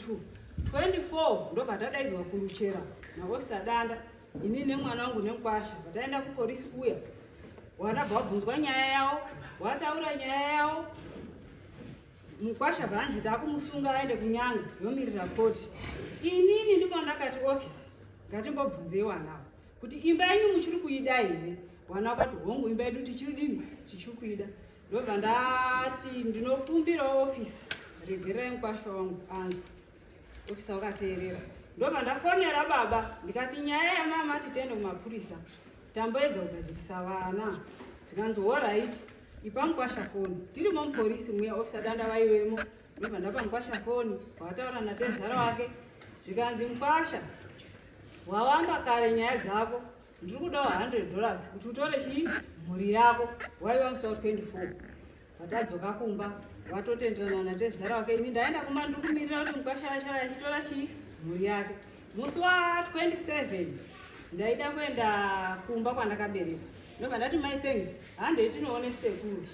[SPEAKER 7] 24 ndobva tadaidzwa kuruchera maofisa danda ini nemwana wangu nemukwasha vataenda kupolisi kuya wanabva wabvunzwa nyaya yavo wataura nyaya yavo mukwasha bvanzi takumusunga aende kunyanga yomirira koti inini ndipo ndakati ofisa ngatimbobvunzei wanavo kuti imba yenyu muchiri kuida here wana wakati hongu imba yedu tichidini tichiri kuida ndobva ndati ndinokumbira ofisa regererai mukwasha wangu anzwa ofisa wakateerera ndobva ndafonera baba ndikati nyaya yamama titende kumapurisa tamboedza kugadzirisa vana zvikanzi allright ipa mukwasha foni tirimo mupolisi muya ofisa danda vaiwemo ndobva ndapa mukwasha foni wataura natezvara wake zvikanzi mukwasha wawamba kare nyaya dzako ndiri kudawo $100 kuti utore chii mhuri yako waiwa musi wa 24 watadzoka kumba watotenderana natezvara wake ini ndaenda kumba ndiri kumirira kuti mukwasha achitora chii mhuri yake musi wa 27 ndaida kuenda kumba kwandakabereka ndobva ndati my thanks handei tinoone sekuru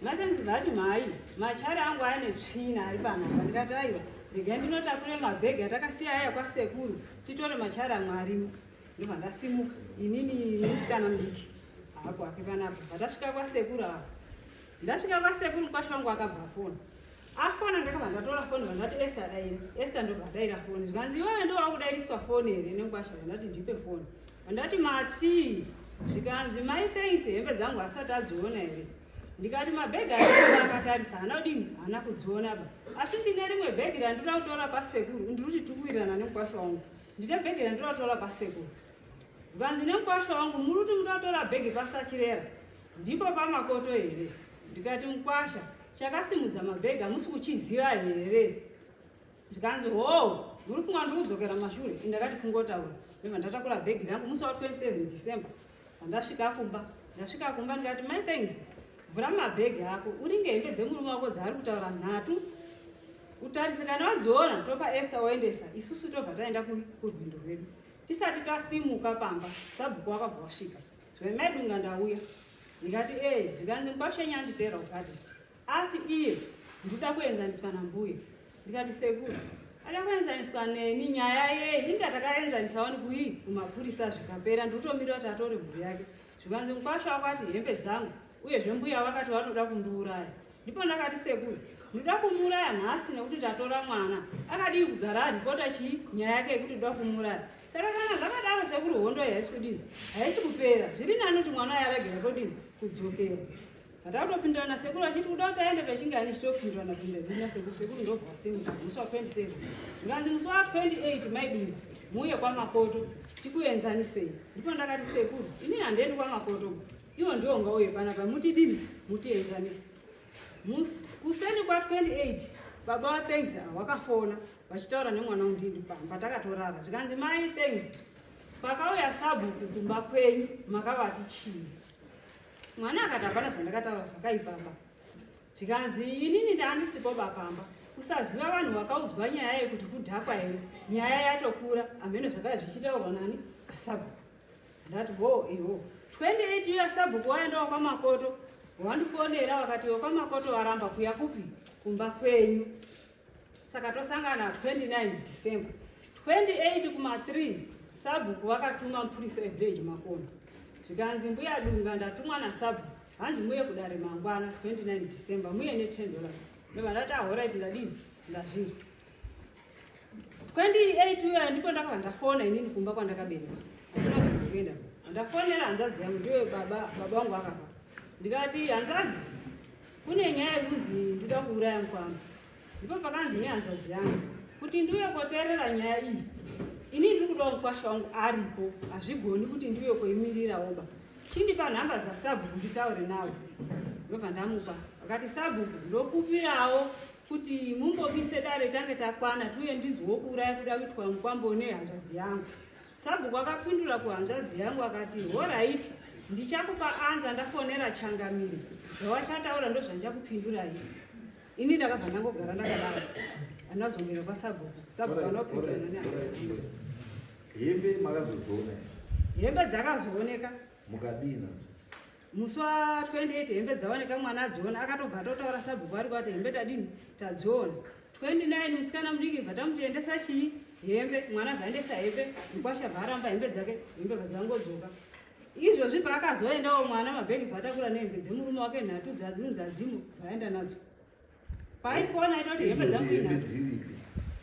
[SPEAKER 7] my thanks vati mhai machari angu ane tsvina ari panapa ndikati aiwa regai ndinotakure mabhegi atakasiya aya kwasekuru titore machari amwe arimo ndobva ndasimuka inini nemusikana mudiki hapo ake panapa vatasvika kwasekuru apa ndasvika kwasekuru mukwasha wangu akabva foni afona ndakabva ndatora foni vandati esta daira esta ndobva ndaira foni zvikanzi iwewe ndo wakudairiswa foni here nemukwasha vandati ndipe foni vandati mati zvikanzi my thanks hembe dzangu asati adziona here ndikati mabhegi akatarisa hana kudini hana kudziona ba asi ndine rimwe bhegi randinoda kutora pasekuru ndiri kuti tikuirana nemukwasha wangu ndine bhegi randinoda kutora pasekuru zvikanzi nemukwasha wangu muri kuti mutotora bhegi paSachirera ndipo pamakoto here ndikati mukwasha chakasimudza mabhegi hamusi kuchiziva here zvikanzi ho muri kunga ndiri kudzokera mashure indakati kungotaura ndobva ndatakura bhegi rangu musi wa 27 December vandasvika kumba ndikati my thanks vhura mabhegi ako uringe hembe dzemurume wako dzaari kutaura nhatu utarise kana wadziona topa esta waendesa isusu tobva taenda kurwindo rwedu tisati tasimuka pamba sabhuku wakabva wasvika zvemaidunga ndauya ndikati zvikanzi mukwashenya anditeera ukati ati iye ndikuda kuenzaniswa nambuya ndikati sekuru ada kuenzaniswa neni nyaya yei inga takaenzanisawo ndikuii kumapurisa zvikapera ndikutomira kuti atore mhuri yake zvikanzi mukwasha wakati hembe dzangu uyezve mbuya vakati vanoda kundiuraya ndipo ndakati sekuru ndinoda kumuuraya nhasi nekuti ndatora mwana akadii kugara aripota chii nyaya yake yekuti ndoda kumuuraya saka kana zvakadaro sekuru hondo haisi kudini haisi kupera zviri nani kuti mwana yaragera todini kudzokera ndatakutopindana sekuru achiti kuda kuti aende pechinge ani chitopindana pindana sekuru ndobva wasimuka musi wa 27 ndikanzi musi wa 28 maidunga muuye kwamakoto tikuenzanisei ndipo ndakati sekuru ini handiendi kwamakoto iwo ndiwo ngauye panapa mutidini mutienzanise kuseni kwa 28 baba wathanks wakafona vachitaura nemwana undini pamba takatorara zvikanzi mai thanks pakauya sabhuku kumba kwenyu makavati chii mwana akati hapana zvandakataura zvakaipamba zvikanzi inini ndaandisipo bapamba kusaziva vanhu vakaudzwa nyaya yekuti kudhakwa here nyaya yatokura amene zvakaya zvichitaurwa nani asabhuku ndati iho 28 iyo sabhuku waendawo kwamakoto wandifonera wakati kwamakoto waramba kuya kupi kumba kwenyu saka tosangana 29 December 28 kuma3 sabhuku wakatuma mupurisa evillage makono zvikanzi mbuya dunga ndatumwa nasabhuku hanzi muye kudare mangwana 29 December muye ne$10 ndobva ndati ahorit ndadini ndazvinzwa 28 uyo ndipo ndakabva ndafona inini kumba kwandakaberekwa hakuna zvekuenda ndafonera hanzvadzi yangu ndiwe baba vangu akafa ndikati hanzvadzi kune nyaya yekunzi ndida kuuraya mukwama ndipo pakanzi nehanzvadzi yangu kuti ndiuye koteerera nyaya iyi ini ndiri kudawo mukwasha wangu aripo hazvigoni kuti ndiuye koimirirawoba chindipa nhamba dzasabhuku nditaure nawo ndobva ndamupa akati sabhuku ndokupirawo kuti mumbobise dare tange takwana tiuye ndinzwewo kuuraya kuda kuitwa mukwambo nehanzvadzi yangu sabhuku akapindura kuhanzvadzi yangu akati alright ndichakupa anza ndafonera changamiri zvawachataura ndo zvandichakupindura iyi ini ndakabva ndangogara ndakadaro andazomira kwasabhuku anopindura
[SPEAKER 4] hembe makazodziona
[SPEAKER 7] hembe dzakazooneka
[SPEAKER 4] mukadina
[SPEAKER 7] musi wa 28 hembe dzaoneka mwana adziona akatobva totaura sabhuku ari kwati hembe tadini tadziona 29 musikana mudiki bva tamutoendesa chii hembe mwana bvaendesa hembe mukwasha bva aramba hembe dzake hembe dzangodzoka izvozvi paakazoendawo mwana mabhegi bvatakura nehembe dzemurume wake nhatu dzinonzi adzimo vaenda nadzo paaifona aita kuti hembe dzangu inhatu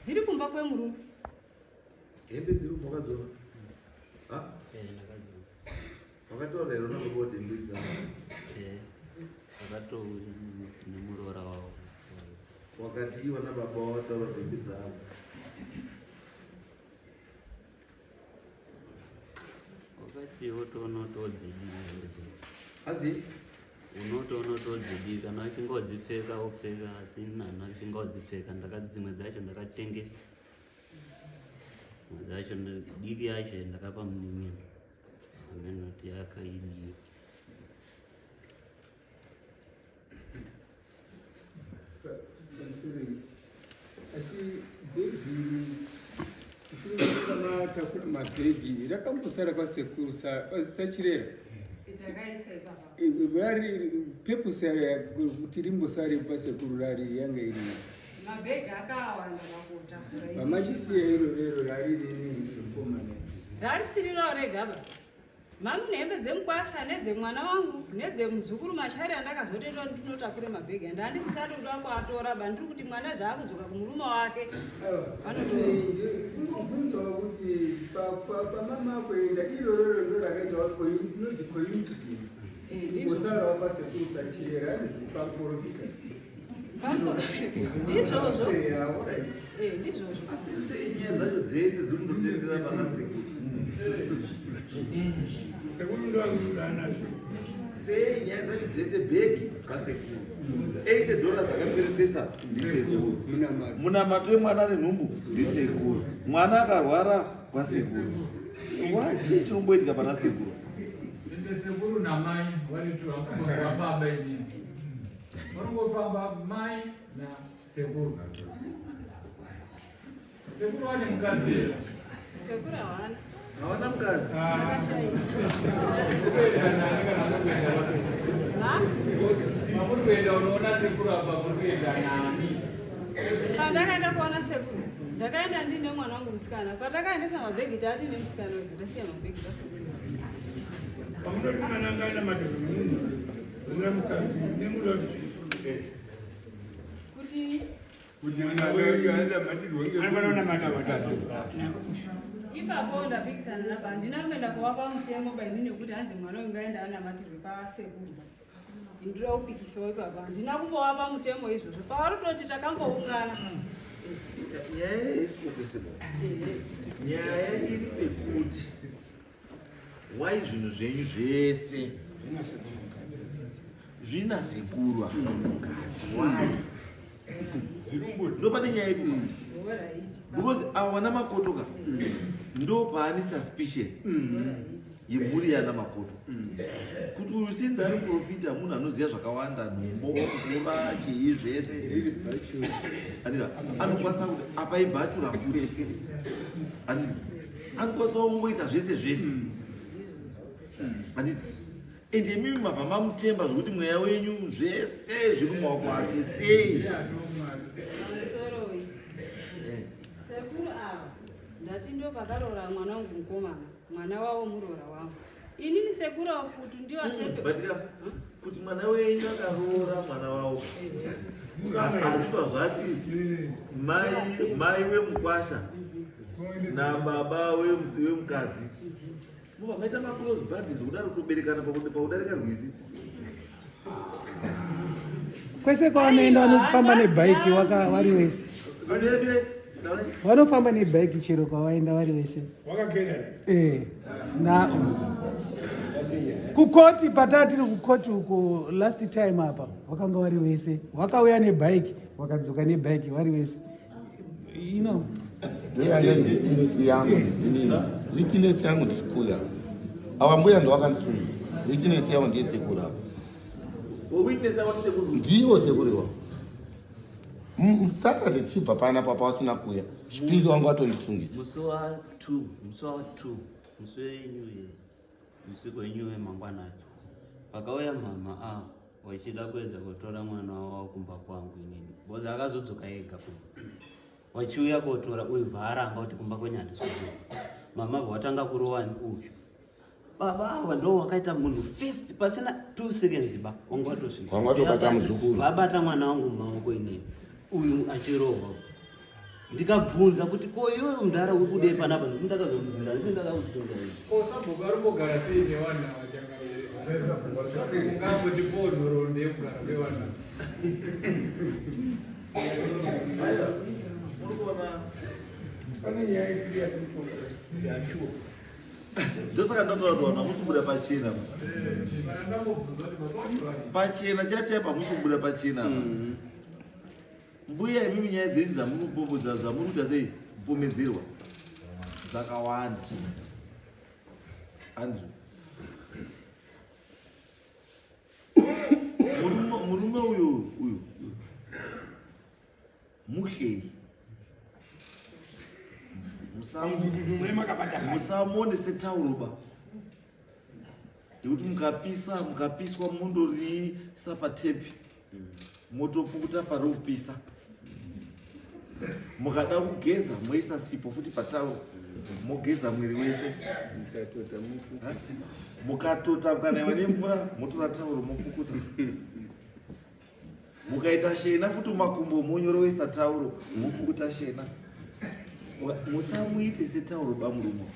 [SPEAKER 7] dziri kumba kwemurume
[SPEAKER 4] hembe dziri kumakadziona wakataura here unangoboti hembe dzangu
[SPEAKER 8] akato nemurora wavo
[SPEAKER 4] wakati iwana baba wataura hembe dzangu
[SPEAKER 8] wakati wotonotodzidii
[SPEAKER 4] asi
[SPEAKER 8] unotonotodzidii kana achingodzipfeka opfeka asi nana achingodzipfeka dzimwe dzacho ndakatengesa dzacho diki yacho ndakapa munin'ina amenoti akaidiwa
[SPEAKER 3] asi bhegi takura mabhegi rakambosara kwasekuru sachirera vari pepusi kuti rimbosare pasekuru rari yanga iri
[SPEAKER 7] mabhegi akawanda pakutakura
[SPEAKER 3] vamachisiya iro rero rari rikomana
[SPEAKER 7] rarisirirawo regaba mami nehembe dzemukwasha nedzemwana wangu nedzemuzukuru mashari andakazotenda ndinotakure mabhegi ende handisisati kuda kuatora ba ndiri kuti mwana zvaakuzoka kumurume wake
[SPEAKER 3] vanotobvunzawo kuti pamama kuenda irororo ndo rakaitawa inonzi coincidence osarawo pasekuru sachirera paprofita
[SPEAKER 7] ndizvozvo ndizvozvo
[SPEAKER 4] asi sei nyaya dzacho dzese dzirikundotendera pana sekuru
[SPEAKER 1] sekuru ndoanazvo
[SPEAKER 4] sei nyaya dzacho dzese bhegi pasekuru $80 akaperetesa ndisekuru munamato wemwana nenhumbu ndisekuru mwana akarwara kwasekuru wachii chinomboitika pana sekuru
[SPEAKER 10] ende sekuru namai varituafumba baba inini vanongofamba mai na sekuru sekuru vane mukadzira
[SPEAKER 7] sekuru hawana
[SPEAKER 4] Hawana mukadzi.
[SPEAKER 10] Muri kuenda unoona sekuru apa muri kuenda nani?
[SPEAKER 7] Pandakaenda kuona sekuru, ndakaenda ndine mwana wangu musikana. Patakaendesa mabhegi tati nemusikana wedu tasiya mabhegi tasekuru.
[SPEAKER 1] Pamuri kumanangana madhodzo munhu una mukadzi nemuroti
[SPEAKER 7] Kuti
[SPEAKER 1] anofana kunamata
[SPEAKER 7] ipapo ndapikisana napa handina kuenda kuvapa mutemo baini nekuti hanzi mwana ungaenda anamatirwe pasekuru. Ndira kupikisawo ipapo handina kumbovapa mutemo izvozvo. Pavarutoti takamboungana.
[SPEAKER 4] Nyaya yeisikopesedwa. Nyaya iri pekuti wai zvinhu zvenyu zvese zvina sekuru akamukadzi wai ndo pane nyaya yedu because awana makotoka ndo paani suspicion yemhuri yana makoto kuti uyu sinzi ari muprofita munhu anoziva zvakawanda nhumbo mvura chii zvese anokwanisa kuti apaibhatura futi handiti anokwanisa kungoita zvese zvese handiti ende imimi mabva mamutemba zvokuti mweya wenyu zvese zviri mumaoko ake sei
[SPEAKER 7] Soroi. Sekuru ava ndati ndo pakaroora mwana wangu mukomana, mwana wavo muroora wangu. Inini sekuru kuti ndiwatepe.
[SPEAKER 4] Batika kuti mwana wenyu akaroora mwana wavo azvipa zvati mai wemukwasha nababa wemukadzi mubva maita maclose buddies kudaro kutoberekana paudarika rwizi
[SPEAKER 3] kwese kwavanoenda vanofamba nebhaiki vari wese, vanofamba nebhaiki chero kwavaenda vari vese. Na kukoti patatiri kukoti uko last time apa vakanga vari vese, vakauya nebhaiki vakadzoka nebhaiki vari vese.
[SPEAKER 9] Witness yangu ndisikula avambuya ndo vakandisungisa witness yangu ndiye sekuru avo ndiwo sekuru wavo Saturday tichibva panapa pasina kuya chipiri wangu watondisungisa
[SPEAKER 8] musi wa 2 musi wenyuye usiku wenyuye mangwanani pakauya mama wachida kuedza kutora mwana wavo kumba kwangu inini boza akazodzoka ega wachiuya kotora uyu bvaaranga kuti kumba kwenyu handisikuona mama bvatanga kurova uyu baba ava ndo wakaita munhu first pasina 2 seconds ba wangu
[SPEAKER 9] watobata muzukuru
[SPEAKER 8] vabata mwana wangu mumaoko inini uyu achirova ndikabvunza kuti ko iwe mudhara uri kudei panapa ndakazomubvunza ndisi ndakakutunza
[SPEAKER 10] kosabogarubogara sei nevana vachangabereka ungangoti podhoro ndekugara nevana
[SPEAKER 4] ndosaka ndataura kuti vanhu vamusibuda pachena pachena chaipa musibuda pachena mbuya imimi nyaya dzenyu dzamunopopodza dzamunoita sei kupomedzerwa dzakawanda andrew murume uyu muhlei musamone setauroba ndekuti mukapiswa mundoriisa patepi motopukuta pari kupisa mukada kugeza moisa sipo futi patauro mogeza mwiri wese mukatota mukanaiwa nemvura motora tauro mopukuta mukaita shena futi makumbo monyorowesa tauro mopukuta shena musamuite setauro bamurumo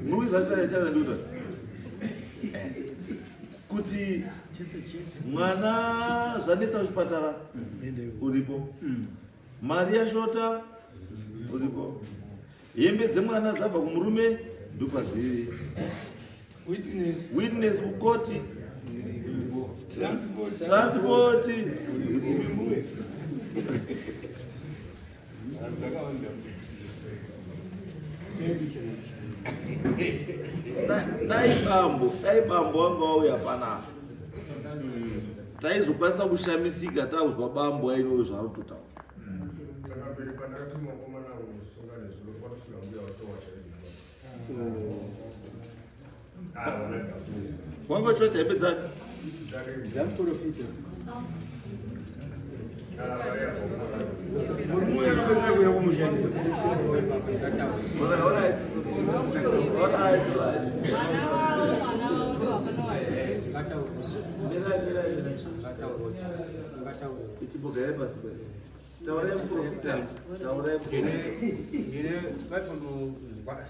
[SPEAKER 4] murume zvachaandiuta kuti mwana zvanetsa kuchipatara uripo mari yashota uripo hembe dzemwana zabva kumurume ndopadziri witness kukoti transport dai bambo wanga wauya panapa taizokwanisa kushamisika tauzwa bambo ainowo zvaari kutotaura Wanga chocha epedza.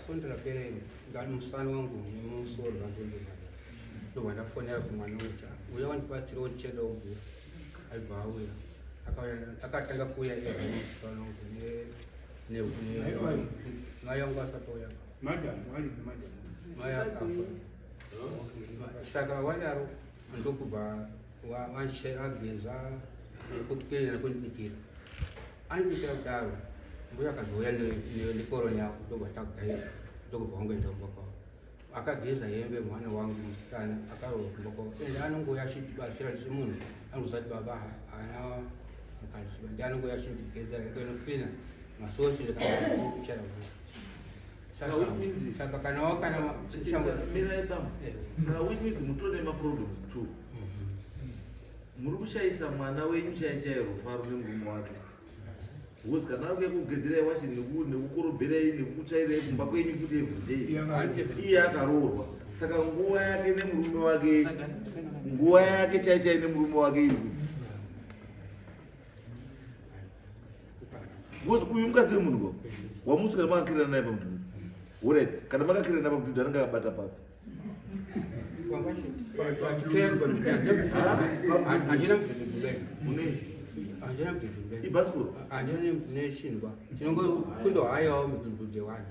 [SPEAKER 5] Sondra pere ngamusana wangu musoro ngandenda ndo wandafonera kumwanuta uya wandibatsira ocheda ubu aibauya akatanga kuya musana wangu ne mai wangu asatoya
[SPEAKER 1] madam ali madam
[SPEAKER 5] maya saka wadaro ndokubva wanshera geza kukupirira kundikira andikira kudaro mbuya akazouya nekoroni yako ndobatakudai ndokubva wangoendakumbako akageza hembe mwana wangu musikana akarokumbako ende anongoya achitibatsira semunhu anozati baba ana mukadzi ndi anongoya achindigezera ikoinopina masosi ndekaichara saka kana wakana
[SPEAKER 4] saka which means mutone maproblems too. Muri kushaisa mwana wenyu chaichairo rufaro nemurume wake. Because kana uke kugezera washi nekukorobherei nekukutsvairei kumba kwenyu futi everyday iye akaroorwa. Saka nguva yake nemurume wake, nguva yake chaichai nemurume wake iri kuti because uyu mukadzi wemunhu wamusika makakirana naye pamudhudhu. Alright, kana makakirana naye pamudhudhu anenge akabata papi. Ibhasikoro
[SPEAKER 5] neshinwa chinongokundohayawo mudhudhu wani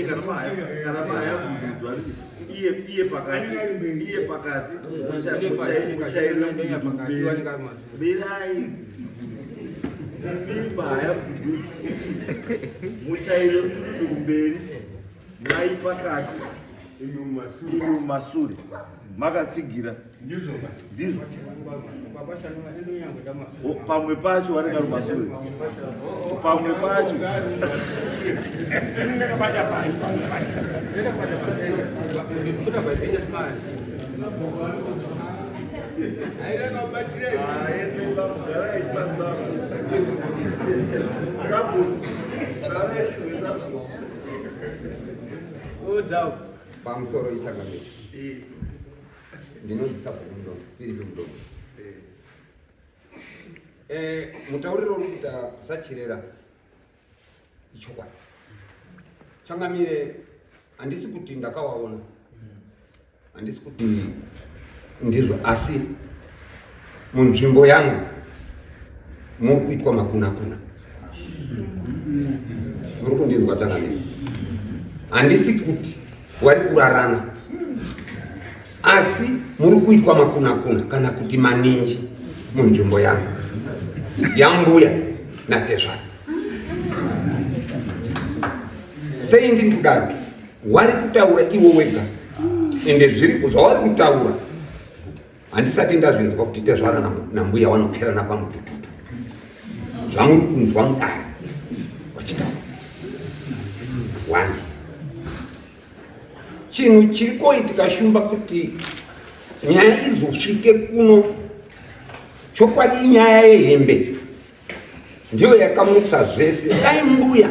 [SPEAKER 4] kana mahaya mudhudhu arisi iye pakati berai mimba mudhudhu muchaire mudhudhu kumberi mai pakati inu masuri makatsigira ndizvo pamwe pacho vanenge ari masuri pamwe pacho
[SPEAKER 11] pamusoro ichakamiri ndinodzisapo mudomo Philip mudomo mutauriro uri kuita sachirera ichokwadi changamire handisi kuti ndakawaona handisi kuti ndirwo asi munzvimbo yangu muri kuitwa makuna-kuna muri kundinzwa changamire handisi kuti wari kurarana asi muri kuitwa makuna-kuna kana kuti maninji munzvimbo yangu yambuya natezvara. Sei ndiri kudaro? Wari kutaura iwo wega ende zviri zvavari kutaura handisati ndazvinzwa kuti tezvara nambuya vanokerana pamutututu zvamuri kunzwa mudare wachitaura. One, chinhu chiri koitika shumba kuti nyaya izosvike kuno. Chokwadi inyaya yehembe ndiyo yakamutsa zvese. Dai mbuya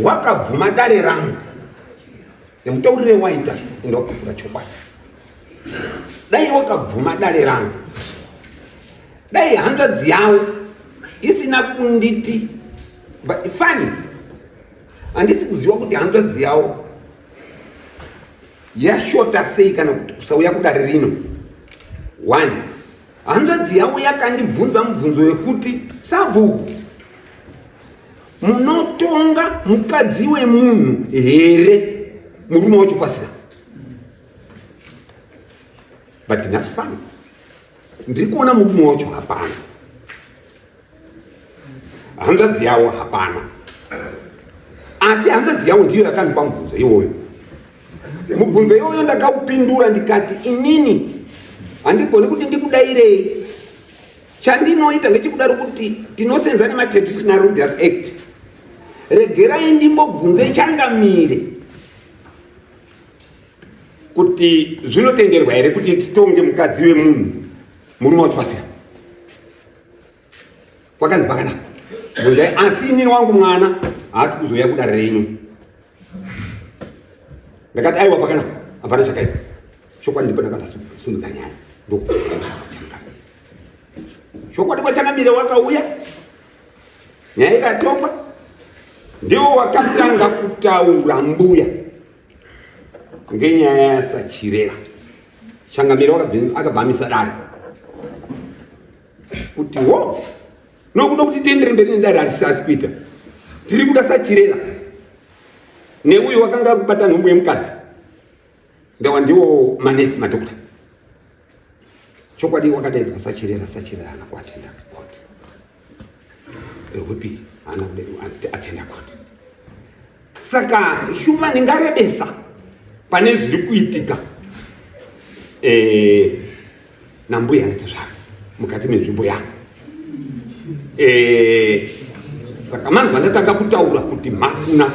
[SPEAKER 11] wakabvuma dare rangu semutaurire waita indokupura chokwadi. Dai wakabvuma dare rangu, dai hanzvadzi yavo isina kunditi fani, handisi kuziva kuti hanzvadzi yavo yashota sei kana kuti kusauya kudare rino. One, hanzvadzi yavo yakandibvunza mubvunzo wekuti sabhuku munotonga mukadzi wemunhu here murume wacho pasina? But that's fine. Ndiri kuona murume wacho hapana, hanzvadzi yavo hapana, asi hanzvadzi yavo ndiyo yakandipa mubvunzo iwoyo. Mubvunzo iwoyo ndakaupindura ndikati inini handigoni kuti ndikudairei chandinoita ngechikudaro kuti tinosenza nematraditional rulers act. Regerai ndimbobvunze changamire kuti zvinotenderwa here kuti titonge mukadzi wemunhu murume wachipasira. Kwakanzi pakanaka bvunzai, asi inini wangu mwana haasi kuzoya kudare renyu. Ndakati aiwa pakanaka, hapana chakaipa. Chokwadi ndipo ndakasumudza nyaya chokwadi kwachangamire wakauya, nyaya ikatokwa, ndiwo wakatanga kutaura mbuya ngenyaya yaSachirera. Changamire akabvamisa dare kuti wo nokuda kuti tiendere mberi nedare hatisasi kuita, tiri kuda Sachirera neuyo wakanga kubata nhumbu yemukadzi ndawa ndiwo manesi madhokota. Chokwadi wakadaidzwa Sachirera haana kuatenda court. Rwepiri haana kuatenda court. Saka shuma ningarebesa pane zviri kuitika nambuya anatezvara mukati menzvimbo yangu. Saka manzwa ndatanga kutaura kuti makuna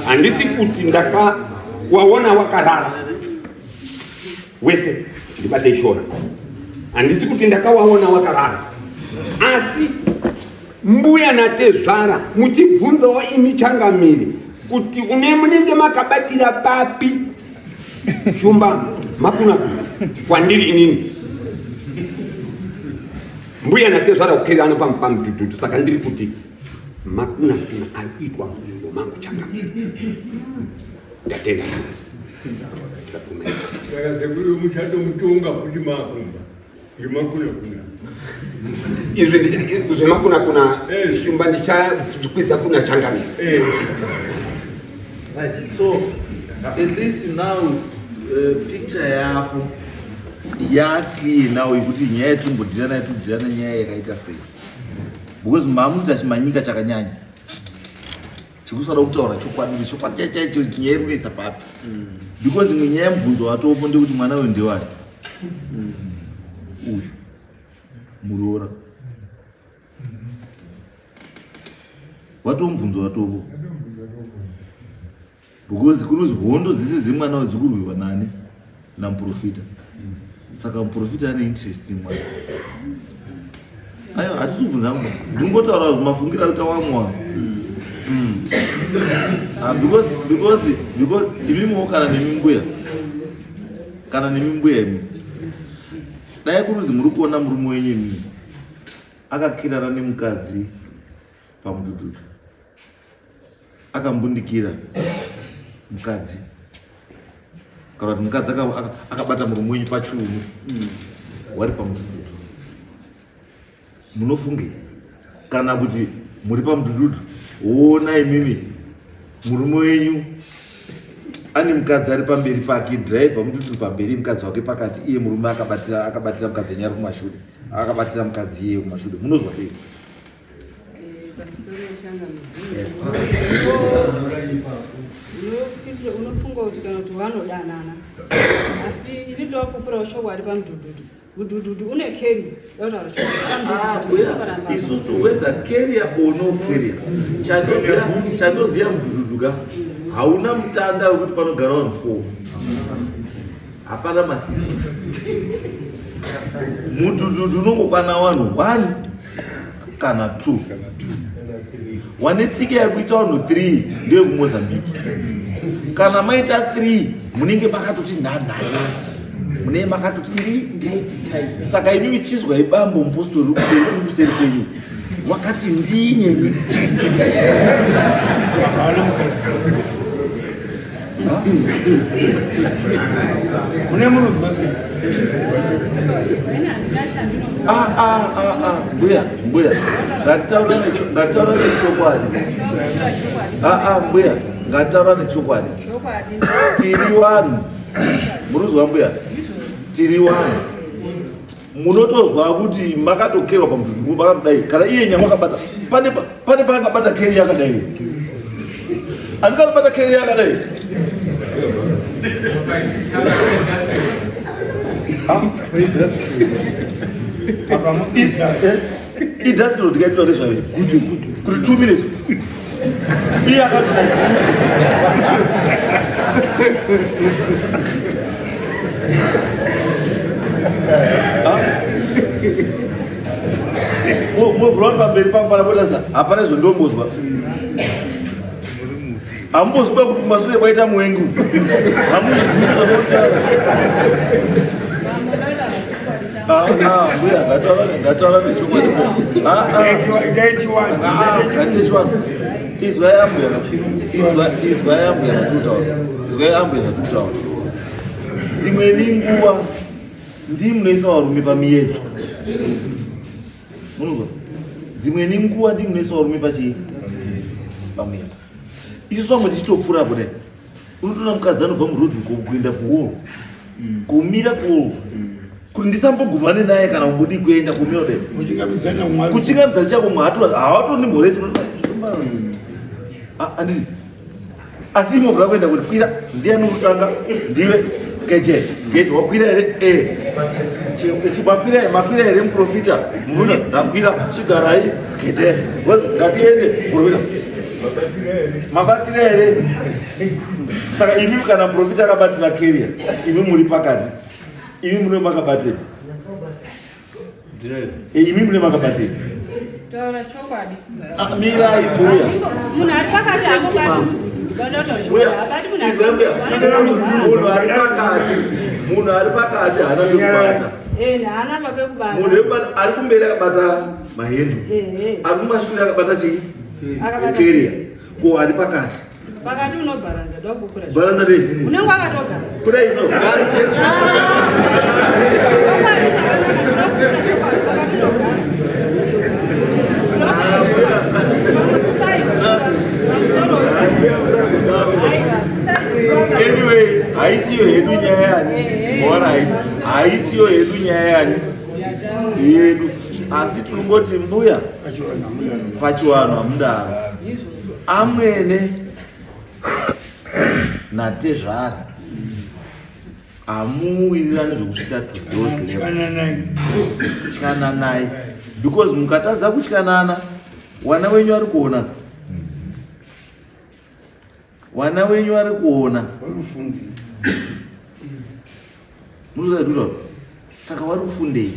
[SPEAKER 11] handisi kuti ndakawaona wakarara wese ndibate ishora, handisi kuti ndakawaona wakarara, asi mbuya natezvara muchibvunzawo imi Changamire kuti munenge makabatira papi shumba makuna kwandiri inini. Mbuya natezvara kukerana pamudhudhudhu, saka ndiri kuti makuna ari kuitwa munzvimbo mangu Changamire. Ndatenda
[SPEAKER 6] Ndakazekuyo muchato mutonga futi makumba ngemakuna
[SPEAKER 11] izvi zvemakuna shumba ndichakwidza kuna Changamire.
[SPEAKER 4] Right. So at least now picture yako yake now ikuti nyaya yatumbodhirana nyaya yakaita sei, because mamuti achimanyika chakanyanya chikusada kutaura chokwadi chaicho nyaya iri kunetsa papi, because imwe nyaya mubvunzo watopo ndekuti mwana uyu ndewani uyu muroora watomubvunzo watopo, because kunozi hondo dzese dzemwana uyu dzikurwiwa nani namuprofita. Saka muprofita ane interest mwana. Ayo hatisi kubvunza mbo, ndingotaura mafungira kuti wamwa. Because imimiwo kana nemimbuya imi dai kunozi muri kuona murume wenyu imi akakirana nemukadzi pamudhudhudhu, akambundikira mukadzi, kana kuti mukadzi akabata murume wenyu pachiuno wari pamudhudhudhu, munofunge kana kuti muri pamudhudhudhu woona imimi murume wenyu ane mukadzi ari pamberi pake, dhiraivha mudhudhudhu pamberi, mukadzi wake pakati, iye murume akabatira mukadzi wenyu ari kumashure, akabatira mukadzi iye kumashure, munozwa sei?
[SPEAKER 7] Unofunga kuti kana kuti vanodanana, asi ini tawapupura ushoko ari pamudhudhudhu. Mudhudhudhu une carrier,
[SPEAKER 4] isusu whether carrier or no carrier, chandoziya mudhudhudhu ka hauna mutanda wekuti panogara vanhu 4, hapana masisi. Mudhudhudhu unongokwana vanhu 1 kana 2, wane tsika yekuita vanhu 3 ndiyo kuMozambique. Kana maita 3 munenge makatoti nhanhana, mune makatoti tight. Saka imi chizwa ibambo mupostori kuseri kwenyu wakati ndinyemi mbuya ngataura nechokwadi, mbuya ngataura nechokwadi, tiri vanhu muruzwa mbuya, tiri vanhu munotozwa kuti makatokerwa pamudhudhudhu makadai, kana iye nyama akabata pane paangabata keri yakadai, andikabata keri yakadai. It does not get to this way. Good 2 minutes. Here muvhurwa pamberi pangu panapotasa hapana zvondombozwa hamuzwa kuti kumashure kwaita mwengu mbuya ngataura nechokwadi izwai ambuya zvatutaura dzimweni nguva ndii munoisa varume pamiedzo munozwa dzimweni nguva ndii munoisa varume pamiedzo isu vamwe tichitopfuura kudai unotoona mukadzi anobva murodhi kuenda kuhoro kumira kuhoro kuti ndisambogumane naye kana kumbudi kuenda kumira kudai kuchingamidzana chakomwe hawatonimboresi andisi asi movhura kuenda kuti kwira ndiani kutanga ndiwe keje wakwira here makwira here muprofita muna ndakwira chigarai kede ngatiende profita mabatira here saka imi kana profita akabatira keria imi muri pakati imi mune makabatira imi mune makabatira
[SPEAKER 7] taura chokwadi
[SPEAKER 4] mirai mbuya
[SPEAKER 7] munhu ari pakati akobati
[SPEAKER 4] munhu ari pakati haana pekubata munhu ari kumberi akabata mahendu ari kumashure akabata chii keria ko ari pakati
[SPEAKER 7] pakati unobharanza dokukura
[SPEAKER 4] bharanza dei
[SPEAKER 7] unenge wakatogara
[SPEAKER 4] kudai so anyway haisiyo hedu nyaya yani alright haisiyo hedu nyaya yani yedu asi turungoti mbuya pachiwanhu hamudaro amwene natezvara hamuwirirani zvokusvika to those level tyananai because mukatadza kutyanana wana wenyu ari kuona wana wenyu ari kuona munozaidura saka wari kufundei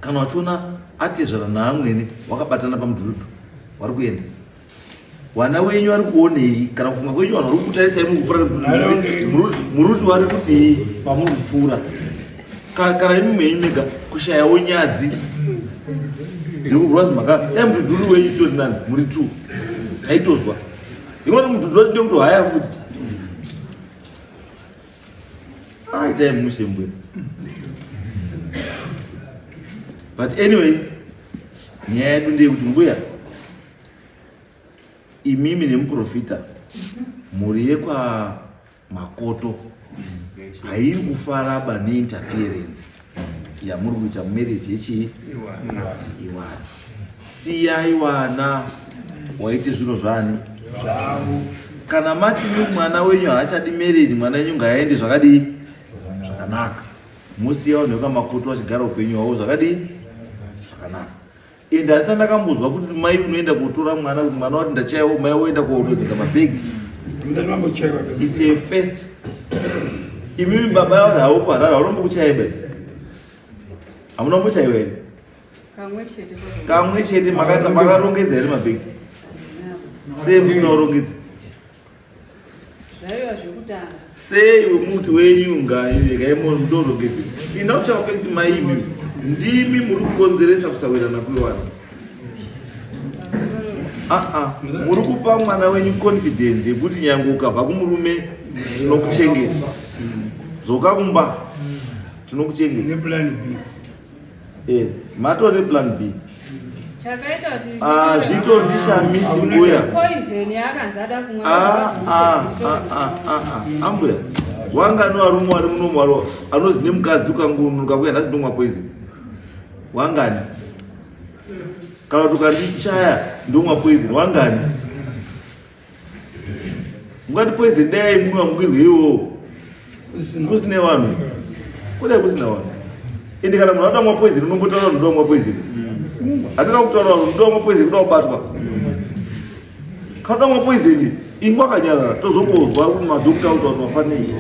[SPEAKER 4] kana wachiona atezvara naamwene wakabatana pamudhudhu wari kuenda wana wenyu ari kuonei kana kufunga kwenyu vanhu vari kutarisai mukupfuura muruti wari kuti pamuri kupfuura kana imi mwenyu mega kushayawo nyadzi dzekuvhura zimhaka dai mudhudhuru wenyu tori nani muri 2 taitozwa ingoti mudhudhu wachide kuti haya futi aitai mushe mbwe but anyway nyaya yedu ndeyekuti mbuya imimi nemuprofita mhuri yekwa makoto hairi kufaraba neinterference yamuri kuita mumarriage yechii iwana siyai wana waite zviro zvani kana matini mwana wenyu haachadi marriage mwana wenyu ngaaende zvakadii zvakanaka musiya vanhu vekamakoto vachigara upenyu hwavo zvakadii zvakanaka ende handisa ndakambozwa futi mai unoenda kutora mwana kuti mwana wati ndachaiwo mai woenda kuorodhesa mabhegi it's a first imimi baba yavo haupo harara haunombokuchaiba hamuna mbochaiwa here kamwe chete makarongedza here mabhegi sei musina kurongedza sei wemuti wenyu ngaimondorongedze ina uchafekti maimi ndimi muri kukonzeresa kusawirana kwewana muri kupa mwana wenyu confidence yekuti nyange ukabva kumurume tinokuchengeta zokakumba tinokuchengeta matore plan B zvitondishamisi mbuya ambuya wangani warume wari munomwaro anozi nemukadzi ukangunuka kuya nhasi ndomwa poison wangani kana kuti ukandichaya ndomwa poison wangani ungati poison dai mumwa mugwirwe iwowo kusine vanhu Kule kusina wana. Indi kana mwana mwa poison unombotaura ndo mwa poison. Atika kutaura ndo mwa poison ndo batwa. Kana mwa poison ingwa kanyara tozongozwa kuti madokta kuti wanofanei.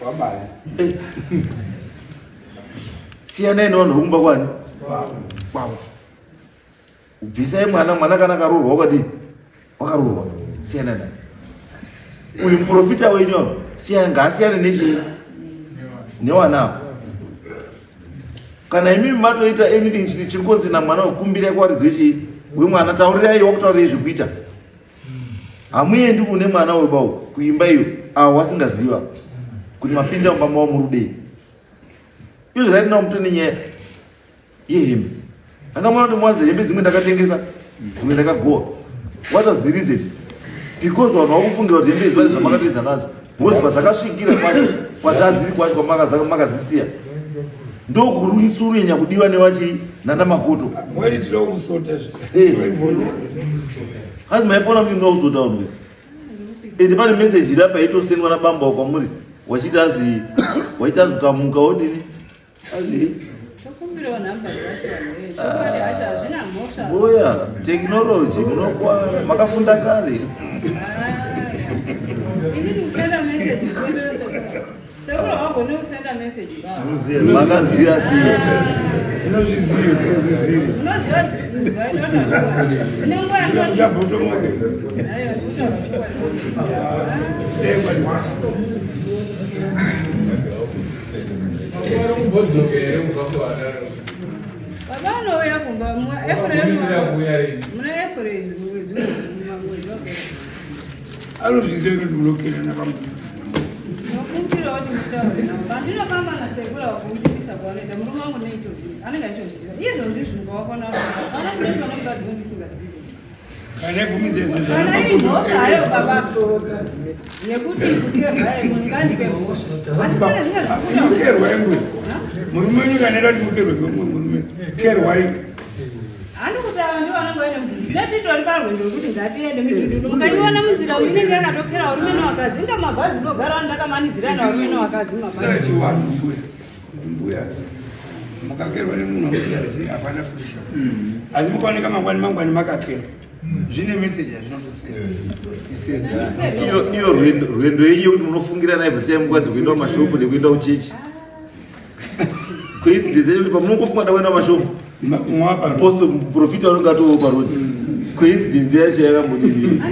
[SPEAKER 1] Wabaya.
[SPEAKER 4] Siyana inono rumba kwani? Wow. Ubvisa mwana kana karurwa wakati wakarurwa. Siyana na. Uyu muprofita wenyo siyana ngasiyana nechi newana. Kana imi matoita anything chiri konzi na mwana okumbira kwaridzwe chi we mwana taurirai wakutaurira zvikuita. Hamuendi kune mwana webawo kuimba iyo wasingaziva kuti mapinda mumba mawo murudei. Izvo zvaitinawo mutone nyaya yehembe. Angamwana kuti mwazi hembe dzimwe ndakatengesa dzimwe ndakagowa. What was the reason? Because vanhu vakufungira kuti hembe idzi zvamakatoedza nadzo bhozi padzakasvikira kwacho kwadzadziri kwacho kwamakadzisiya ndokuri isuru yenya kudiwa nevachi nana makoto.
[SPEAKER 1] Mweli tilo kusota
[SPEAKER 4] asi maifona kuti ndinoda kusota unwe ende pane meseji iriapa itosendwa nabamba kwamuri wachiti azi waita azi ukamuka wodini azi boya teknoloji munokwa makafunda kare. Makazira sei?
[SPEAKER 7] Vanoya kumba muna April
[SPEAKER 1] alozviziva kuti munokerana pamuti
[SPEAKER 7] nokumbira kuti mutaure navo pandinofamba nasekura wakumusirisa kwanoita murume wangu neitozvi anenge aitozviziva izvozvi zvingawakona ana munenge vanokadzi vondisingazivi kana iri mhosva hayo baba nekuti kukerwaye mungandike mhosva asi pane zvimwe
[SPEAKER 1] mukerwai mwe murume wenyu kanaida kuti mukerwe kwemwe murume kerwai
[SPEAKER 7] handikutaura ndivananga vaine mudhudhu tatitori parwendo rwekuti ngatiende midhudhu mukaiona munzira uyu inenge yakatokera varume nevakadzi inga mabhazi ndogara ndakamanidzirana varume nevakadzi mabhazi
[SPEAKER 1] mbuya mukakerwa nemunhu amusingazivi hapana kusha asi mukaoneka mangwani makakerwa zvine meseji yazvinotoseva
[SPEAKER 4] iyo rwendo yenyu yekuti munofungira naye kuti mukwadzi kuenda kumashopu nekuenda kuchechi coincidence yecho kuti pamunongofunga da kuenda kumashopu apostle profita unenge atowo parodi coincidence yacho yakambodini.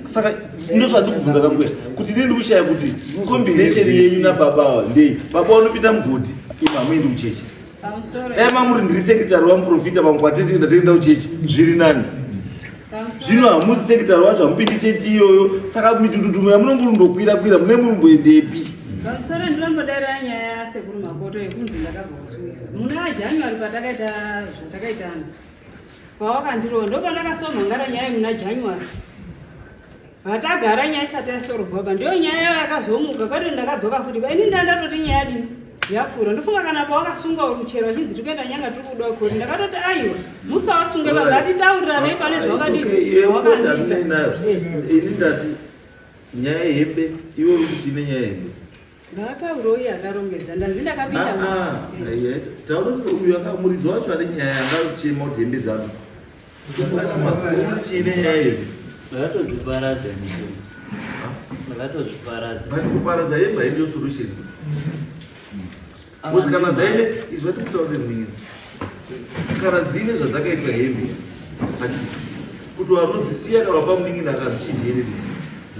[SPEAKER 4] Saka ndozvandi kubvunza kambuya kuti ndiri kushaya kuti combination yenyu nababa ndei baba unopinda mugodhi ima hamuendi kuchechi dai mamuri ndiri sekitari wamuprofita pamkwateti ndatenenda kuchechi zviri nani zvino hamusi sekitari wacho hamupindi chechi iyoyo saka mitututumo yamunongorondokwira mune murumboendepi
[SPEAKER 7] pamusoro ndinombodaira nyaya yasekuru makoto yekunzi ndakabva kusuisa muna january patakaita zvatakaitana pawakandirowa ndopandakasomhangara nyaya muna january patagara nyaya isati yasorogwaba ndiyo nyaya yayo yakazomuka kwati ndakadzoka futi ini ndandatoti nyaya dini yapfuura ndofunga kana pawakasunga ruchero vachinzi tikuenda nyanga tiri kuda kuri ndakatoti aiwa musa wasunge pagatitaurirane pane zvawakadiwakandita
[SPEAKER 4] ini ndati nyaya yehembe iwe uchine nyaya yehembe
[SPEAKER 7] ndakataurawo iye akarongedza ndanzi ndakapinda
[SPEAKER 4] taura kuti uyu muridzi wacho ane nyaya angachema kuti hembe dzacho chine nyaya yehembe
[SPEAKER 8] ndakatozviparadza ndakatozviparadza
[SPEAKER 4] kuparadza hembe haindiyo solution kuti kana dzaine izva tikutaurire mwiri kana dzine zvadzakaitwa hembe ati kuti wanodzisiya kana wapamuningina akazichinjerere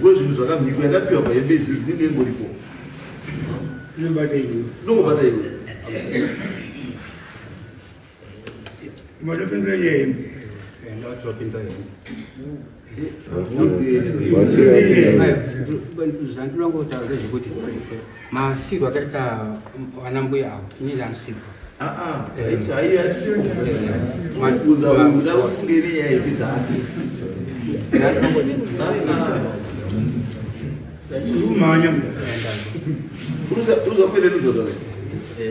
[SPEAKER 4] ngo zvinhu zvakamhiko yakapiwa pahembe idzi dzinenge ingoripo inongobata iwe
[SPEAKER 1] madopindura yehembe
[SPEAKER 5] zvandinongotaura ndezvekuti masirwa akaita ana mbuya avo inini anosirwa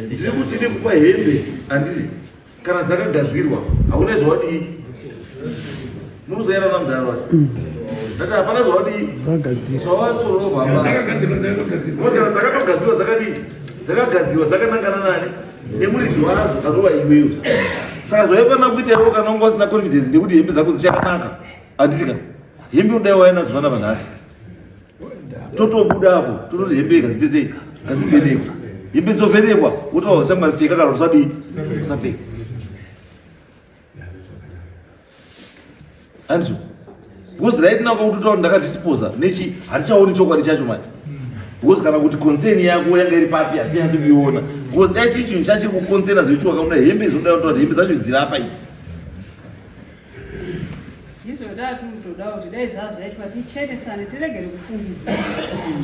[SPEAKER 4] ndiri kuti nekupa hembe handiti kana dzakagadzirwa hauna zvawadii munozoyana namudhara wacho Ndati hapana zvawadi zvawasoro baba dzakatogadzirwa dzakadii dzakagadzirwa dzakanangana nani nemuridzi wadzo kanova iweyo. Saka zvaifanira kuita iwewo kana unga usina confidence ndekuti hembe dzako dzichakanaka handisika hembe udai wainadzo vana vanhasi totobudapo tototi hembe gadzitesei gadzivhenekwa hembe dzovhenekwa wotaura shamwari pfeka kana usadii usapfeka andizvo because raitinaka kuti utaura ndakadisposa nechi hatichaoni chokwadi chacho manje because kana kuti concern yako yanga iri papi hatinyatsi kuiona because dai chii chinhu chachiri kukonzera zvechi wakaona hembe zvoda kutaura hembe dzacho dzirapa idzi
[SPEAKER 7] izvo tatoda kuti dai zvazvaitwa tichenesane tiregere kufungidza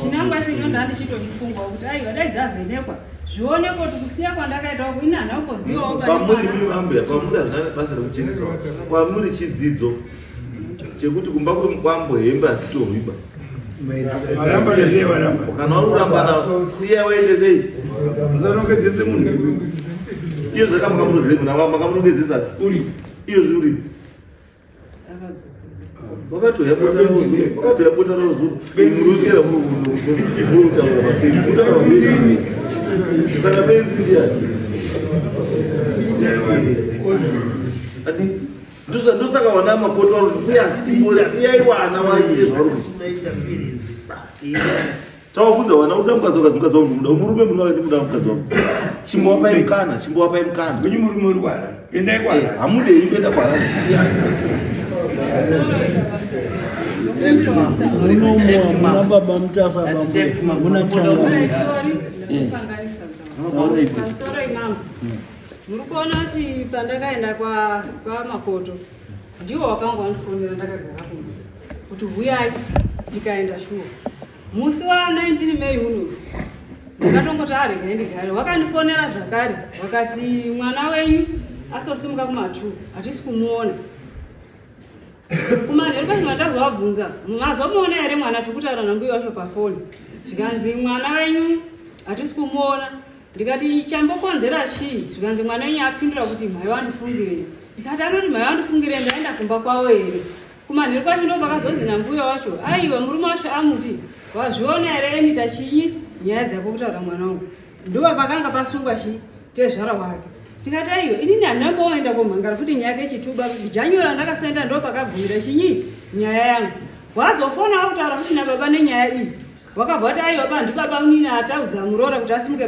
[SPEAKER 7] chinangwa chinonda ndichitochifungwa kuti aiwa dai dzavhenekwa zvioneko kuti kusiya kwandakaitawo inhana ukozivawo
[SPEAKER 4] pamuri muambuya pamuri hazvina basa rekucheneswa kwamuri chidzidzo chekuti kumba kuri mukwambo hembe hadzitorwiba kana uri kurambana siya waite sei
[SPEAKER 1] uzanongedzese munhu
[SPEAKER 4] iyo zvakamukamunongedzesa iyo zviuri wakatoyabota rozuru muruzikera murutaura mapenzi utaura mapenzi saka penzi ndiani ati ndosaka wana mapoto arusiyai wana waite zvauri tawabvunza wana uda mukadzi wakazimukadzi wangu muda murume muno wakati muda mukadzi wangu chimbowapai mukana
[SPEAKER 1] kunyi murume uri kuharara endai kuharara
[SPEAKER 4] hamudei kuenda kuharara
[SPEAKER 12] muna baba mutasa muna
[SPEAKER 7] muri kuona kuti pandakaenda kwamapoto ndiwo wakangoandifonera ndakagara kuno kuti huyai tikaenda shuwa musi wa 19 Mei uno ndakatongoti aregai ndigare wakandifonera zvakare wakati mwana wenyu asosimuka kuma2 hatisi kumuona kumanheru pachimwe ndazovabvunza mazomuona here mwana tikutaura nambuya wacho pafoni zvikanzi mwana wenyu hatisi kumuona ndikati chambokonzera chii zvikanzi mwana wenyu apindura kuti mhai wandifungirei ndikati anoti mhai wandifungirei ndaenda kumba kwawo here kumanheru kwacho ndo pakazonzi nambuya wacho aiwa murume wacho amuti wazviona here enita chinyi nyaya dzako kutaura mwana wangu ndo pakanga pasungwa chi tezvara wake ndikati aiwa inini handamboenda komhangara futi nyaya yake chituba January ndakasoenda ndo pakabvumira chinyi nyaya yangu wazofona wakutaura futi nababa nenyaya iyi wakabva kuti aiwa pa ndibaba munini ataudza muroora kuti asimuke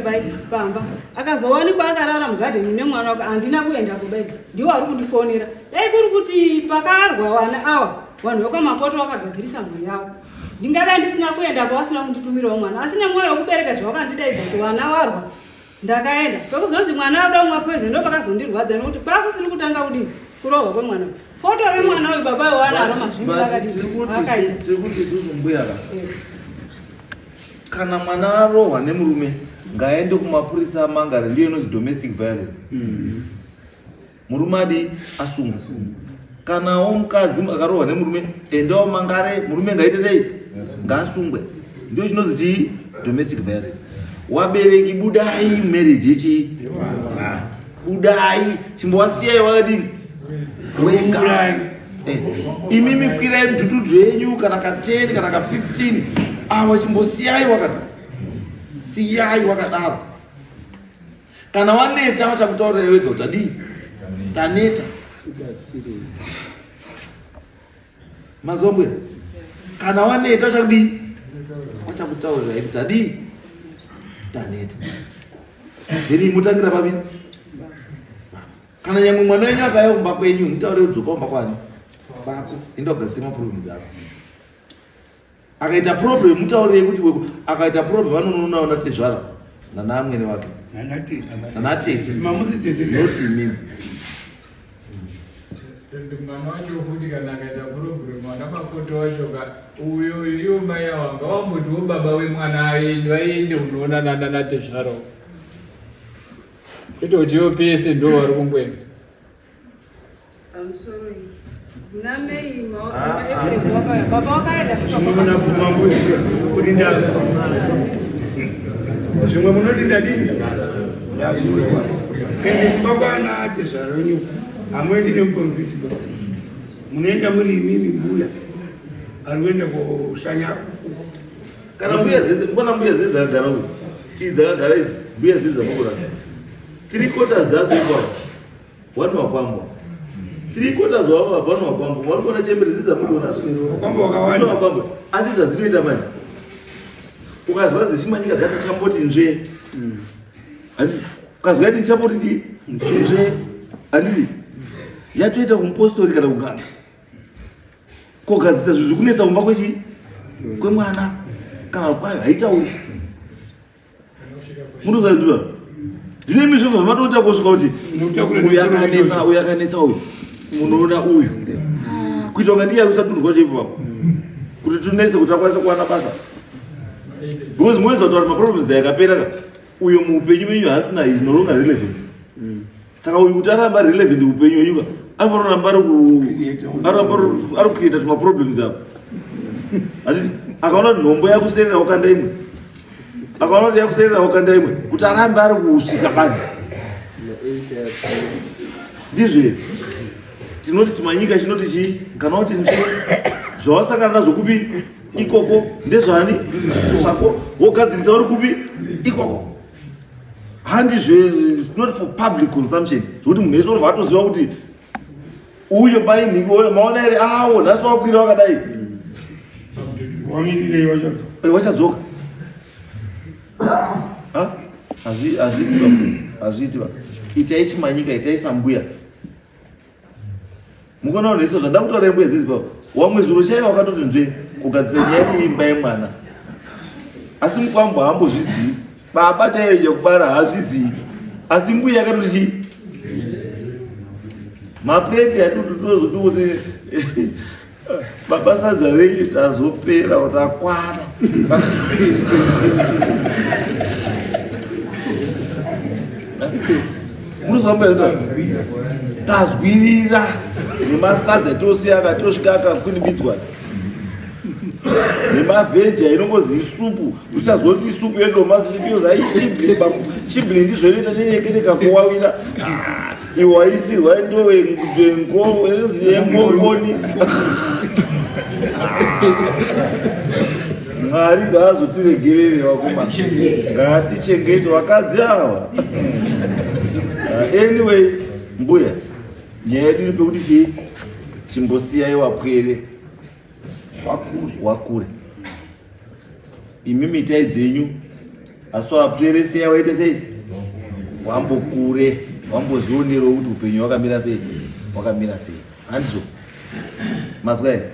[SPEAKER 7] pamba akazowanikwa akarara mugadheni nemwana wake handina kuenda kubai ndiwo ari kundifonera dai kuri kuti pakarwa wana awa vanhu vekwamapoto vakagadzirisa mhuri yavo ndingadai ndisina kuenda pavasina kunditumirawo mwana asi nemwoyo wekubereka zvawakandidaidza kuti vana varwa ndakaenda pekuzonzi mwana wada umwa kweze ndo pakazondirwadza nokuti kwakusiri kutanga kudini kurohwa kwemwana foto remwana uyu baba wewana aro
[SPEAKER 4] mazvimakaitikuti isusu mbuyaka kana mwana arohwa nemurume ngaende kumapurisa amangare ndiyo inonzi domestic violence murume adi asungwa kanawo mukadzi akarohwa nemurume endawo mangare murume ngaite sei ngaasungwe ndiyo chinonzi chii domestic violence wabereki budai marriage yechi budai chimbowasiyai wakadini wega imimi kwirai mitutu yenyu kana ka10 kana ka15 awa chimbosiyai wakati siyai wakadaro kana waneta vachakutaurira wega utadii taneta mazombwe kana waneta vachakudii vachakutaurira utadii taneta then mutangira pavini kana nyamwe mwana wenyu akauya kumba kwenyu mutaure kudzoka kumba kwani kwako enda kugadzira maproblems ako akaita problem mutaurire kuti akaita problem vanononaona tezvara nanaamwene wake nanatete not imimi
[SPEAKER 10] mwana wacho futi kana akaita problem mwana mapoto wacho uyo iyo mai wanga wamuti wobaba wemwana aende unoonana nanatezvaro itoti iwo pese ndo vari kungwenda
[SPEAKER 1] zvimwe munoti ndadini ndazuzwa ende kubakwana ati zvaronyu hamwendi nemuprofiti munoenda muri imimi mbuya arikuenda kushanya
[SPEAKER 4] kana mbuya dzese mbona mbuya dzese dzakagara uku idzi dzakagara idzi mbuya dzese dzamukurasa 3/4 dzadzo ikwapo wani wakwambwa 3/4 wavo vabvani wakwambwa vari kuona chembere dzese dzamukuona wakwambwa asi zvadzinoita manje ukazwa dzichimanyika dzati chamboti nzve handiti ukazwa yati chamboti nzve handiti yatoita kumupostori kana kuganga kogadzisa zvinhu zvikunetsa kumba kwemwana kana kwayo haitauri munozazvidura zvino imi zvinhu zvamatota kusvika kuti uyakanetsa uyu munoona uyu kuita kunga ndiyarusa tunhu kwacho ipapo kuti tunetse kuti akwanise kuwana basa because muwenza kutaura maproblems ayakapera uyo muupenyu wenyu haasina is no longer relevant saka uyu kuti aramba relevant upenyu wenyuka anofanira kuramba ari kucreata tumaproblems apo handiti akaona kuti nhombo yakuserera wakanda imwe akaona kuti yakuserera wakanda imwe kuti arambe ari kusvika badzi ndizve tinoti chimanyika chinoti chii kana kuti zvawasangana nazvo kupi ikoko ndezvani zvako wogadzirisa uri kupi ikoko handizve not for public consumption zvokuti munhu wese uribva atoziva kuti uyo bainhiko maona here awo nhasi wakwira wakadai wachadzoka hazviitiva itai chimanyika itai sambuya mukuona vanhu vese zvanda kutaura imbuya dzidzi pavo wamwe zuro chaiva wakatoti nzve kugadzisa nyaya yeimba yemwana asi mukwambwa hambozvizii baba chaiyo yekubara haazvizii asi mbuya yakatoti chii mapureti atutotozotu kuti baba sadza renyu tazopera kuti akwana munozvamba tazwirira nemasadza tosiya akatosvika akakwinibidzwa nemavheji ainongozi isupu usazoti isupu yedomasi chibhili ndizvo inoita nenyekereka kuwawira iwaisirwa ndoengongoni mwari ngaazotiregerere vakoma ngatichengete vakadzi ava anyway mbuya nyaya yedu pekuti chii chimbosiyai wapwere wakure imi mitai dzenyu asi wapwere seya waite sei wambokure wambozvionerawo kuti upenyu wakamira sei handizvo mazwa here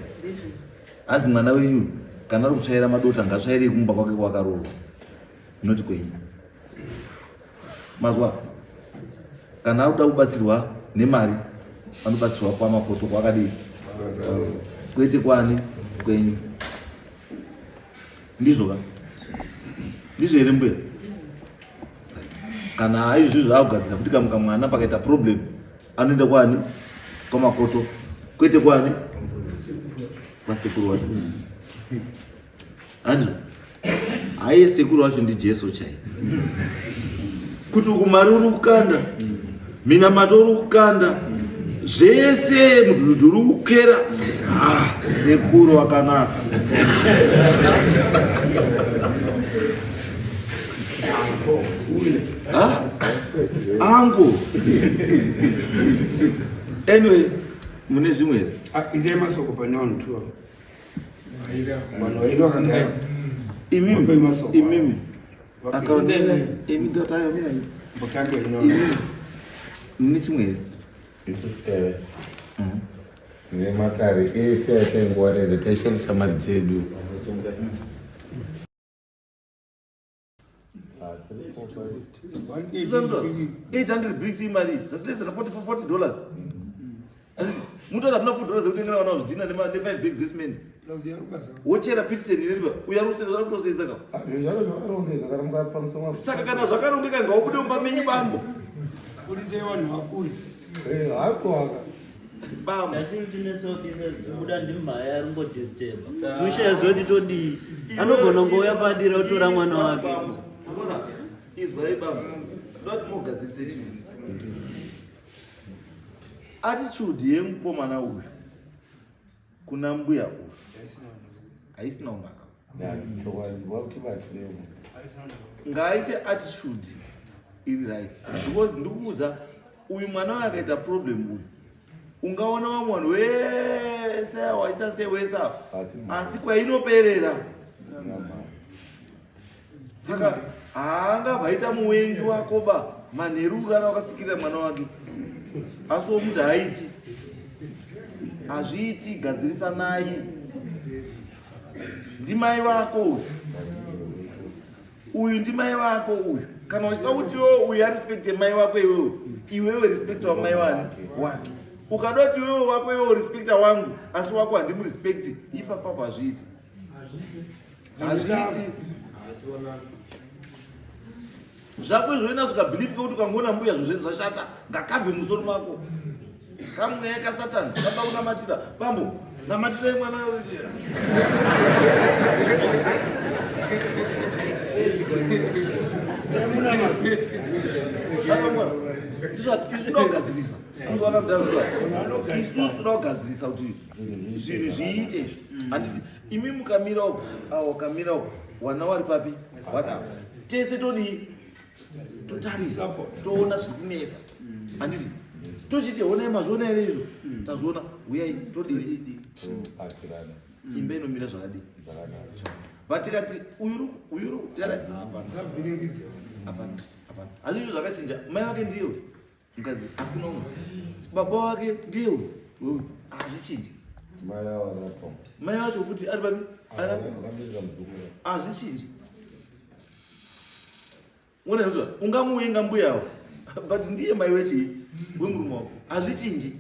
[SPEAKER 4] hanzi mwana wenyu kana ari kutsvaira madota ngatsvaire kumba kwake kwakaroorwa inoti kwenyu mazwa kana ari kuda kubatsirwa nemari anobatsirwa kwamapoto kwakadii kwete kwani kwenyu ndizvo ka ndizvo here mbuya kana aizvizvo akugadzira kuti kamuka mwana pakaita problem anoenda kwani kwamakoto kwete kwani kwasekuru wacho handizvo aiye sekuru wacho ndijesu chai kuti uku mari uri kukanda minamato uri kukanda zvese mudhudhu uri kukera sekuru wakanaka angu anyway mune zvimwe here
[SPEAKER 1] izai masoko pane vanhu tu vanhu vairi vakadai
[SPEAKER 4] imimi akaona imi ndotayo miranyi mune chimwe here
[SPEAKER 9] nemakare ese ataingwareza taishandisa mari dzedu
[SPEAKER 4] 800 bricks imari that's less than $40 mutoda muna $4 ekutengera vana zvidhina ne5 bags this man wochera pitsen iripa uyaruseza kutosedza ka saka kana zvakarongeka ngaubude mumba menyu bambo
[SPEAKER 1] kuridze vanhu vakuru
[SPEAKER 8] buda ndimhaya aringodisturba mushazoti todii anogona ngouya padira otora mwana wake
[SPEAKER 4] izwai baba doti mogadzise chinhu attitude yemukomana uyu kuna mbuya uyu haisina unaka ngaaite attitude iri right because ndikuudza uyu mwana wayo akaita problem uyu ungaona vamwe vanhu wese wachiita sewese asi kwainoperera saka haangabvaita muwengi wakoba manheru urara wakasikirira mwana wake asiwo muti haiti hazviiti gadzirisanai ndimai vako uyu ndimai vako uyu kana uchida kuti uyu arespekte mai wako iwewe respekta wamai wake ukada kuti iwewe wako iwewe respekta wangu asi wako handimurespekti ipapapo hazviiti zvako izvo inazvikabhilifi kuti ukangoona mbuya zvo zvese zvashata ngakabve musoro mako kamweya kasatani kaba kunamatira bambo namatirai mwana isu tinogadzirisa isu tinogadzirisa kuti zvinhu zviite izvi handiti imi mukamira uko wakamira uko wana wari papi wada tese todii totarisa toona zviri kunetsa handiti tochiti honai mazviona here izvo tazviona uyai todii imba inomira zvakadii but tikati uyuru asi izvo zvakachinja mai wake ndiye mukadzi hakuna umwe baba wake ndiye hazvichinji mai vacho futi ari babi hazvichinji unaizva ungamuwenga mbuyawo but ndiye mai wechii wemurume wako hazvichinji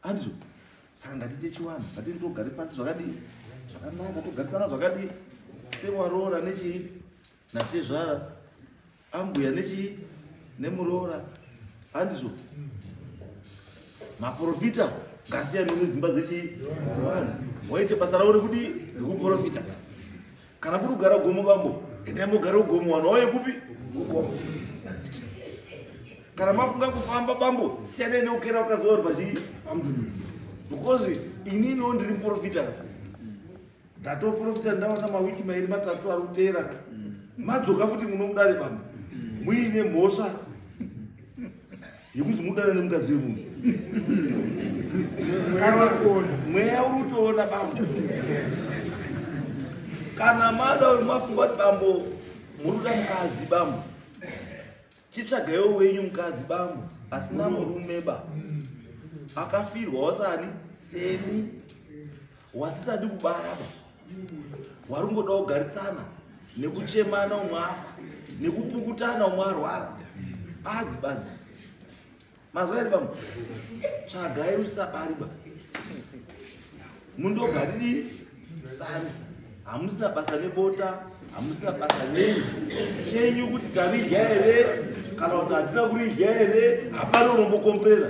[SPEAKER 4] handizvo saka ngatite chiwanhu ngatini togare pasi zvakadii zvakanaka togarisana zvakadii sewaroora nechii natezvara ambuya nechii nemuroora handizvo maprofita ngasiyani nedzimba dzechii dzevanhu waite basa ravo rekudii rekuprofita kana kuti kugara gomo bambo endaimbogara ugomo wanhu wauye kupi ugomo kana mafunga kufamba bambo siyanai neukera wakazova uri pachii pamududu because ininiwo ndiri muprofita ndatoprofita ndaona mawiki mairi matatu ari kuteera madzoka futi munomudare bambo muine mhosva yekuti mudana nemukadzi wemunhu mweya uri kutoona bambo kana mada uri mafunga kuti bambo muri kuda mukadzi bambo chitsvagaiwo wenyu mukadzi bambo asina murume ba akafirwa wasani semi wasisadi kubara ba warungoda kugarisana nekuchemana umwe afa nekupukutana umwe arwara badzi mazwa here bambo tsvagai usabari ba mundogariri sani hamusina basa nebota hamusina basa nei chenyu kuti taridya here kana kuti hatina kuridya here hapana unombokomprera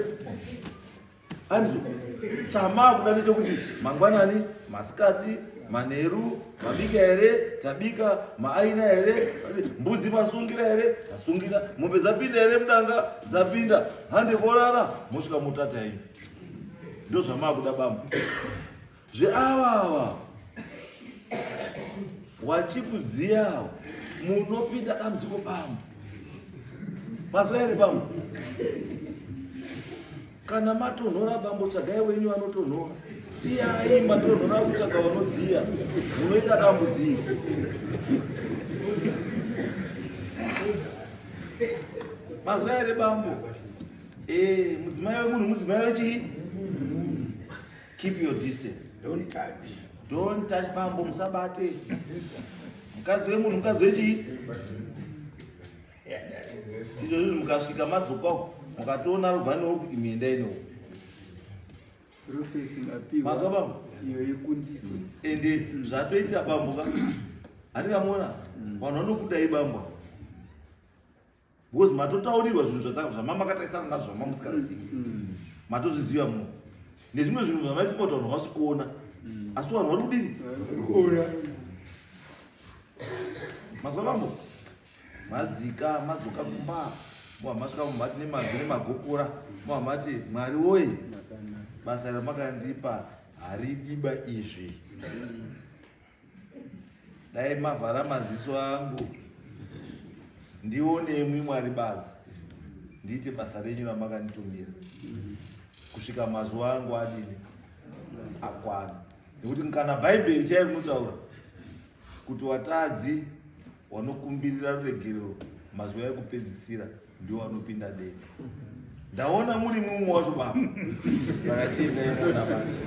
[SPEAKER 4] handizvo chamaa kuda nechekuti mangwanani masikati manheru mabika here tabika maaina here mbudzi masungira here tasungira mombe dzapinda here mudanga dzapinda hande korara mosvika mutata yenyu ndo zvamaa kuda bambo zveavava wachikudziyawo munopinda dambudziko bambo mazwa here bambo kana matonhora bambo tsvagai wenyu anotonhora siyai matonhora kutsvaga vanodziya munoita dambudziko mazwa here bambo mudzimai wemunhu mudzimai wechii keep your distance don't touch bambo musabate mukadzi wemunhu mukadzi wechii izvozvo mukasvika madzokako mukatoona rubvanewo kuti miendai newo mazwa bambo ende zvatoitika bamboka handingamuona vanhu vanokudai bambwa because matotaurirwa zvinhu zvamamakatarisa nazvo zvamamusikazivi matozviziva muno nezvimwe zvinhu zvamaifunga kuti vanhu havasi kuona asi vanhu vari kudini kuona mazwa bambo madzika madzoka kumba muhamasvika mumhati nemazwi nemagokora muhamati Mwari woye basa ramakandipa haridiba izvi, dai mavhara maziso angu ndionemwi Mwari badzi ndiite basa renyu ramakanditumira kusvika mazuva angu adini akwana. Nekuti kana Bhaibheri chaiyo rinotaura kuti watadzi wanokumbirira ruregerero mazuva ekupedzisira ndio wanopinda denga. Ndaona muri mumwe wacho baba, saka chiendai mwana basi.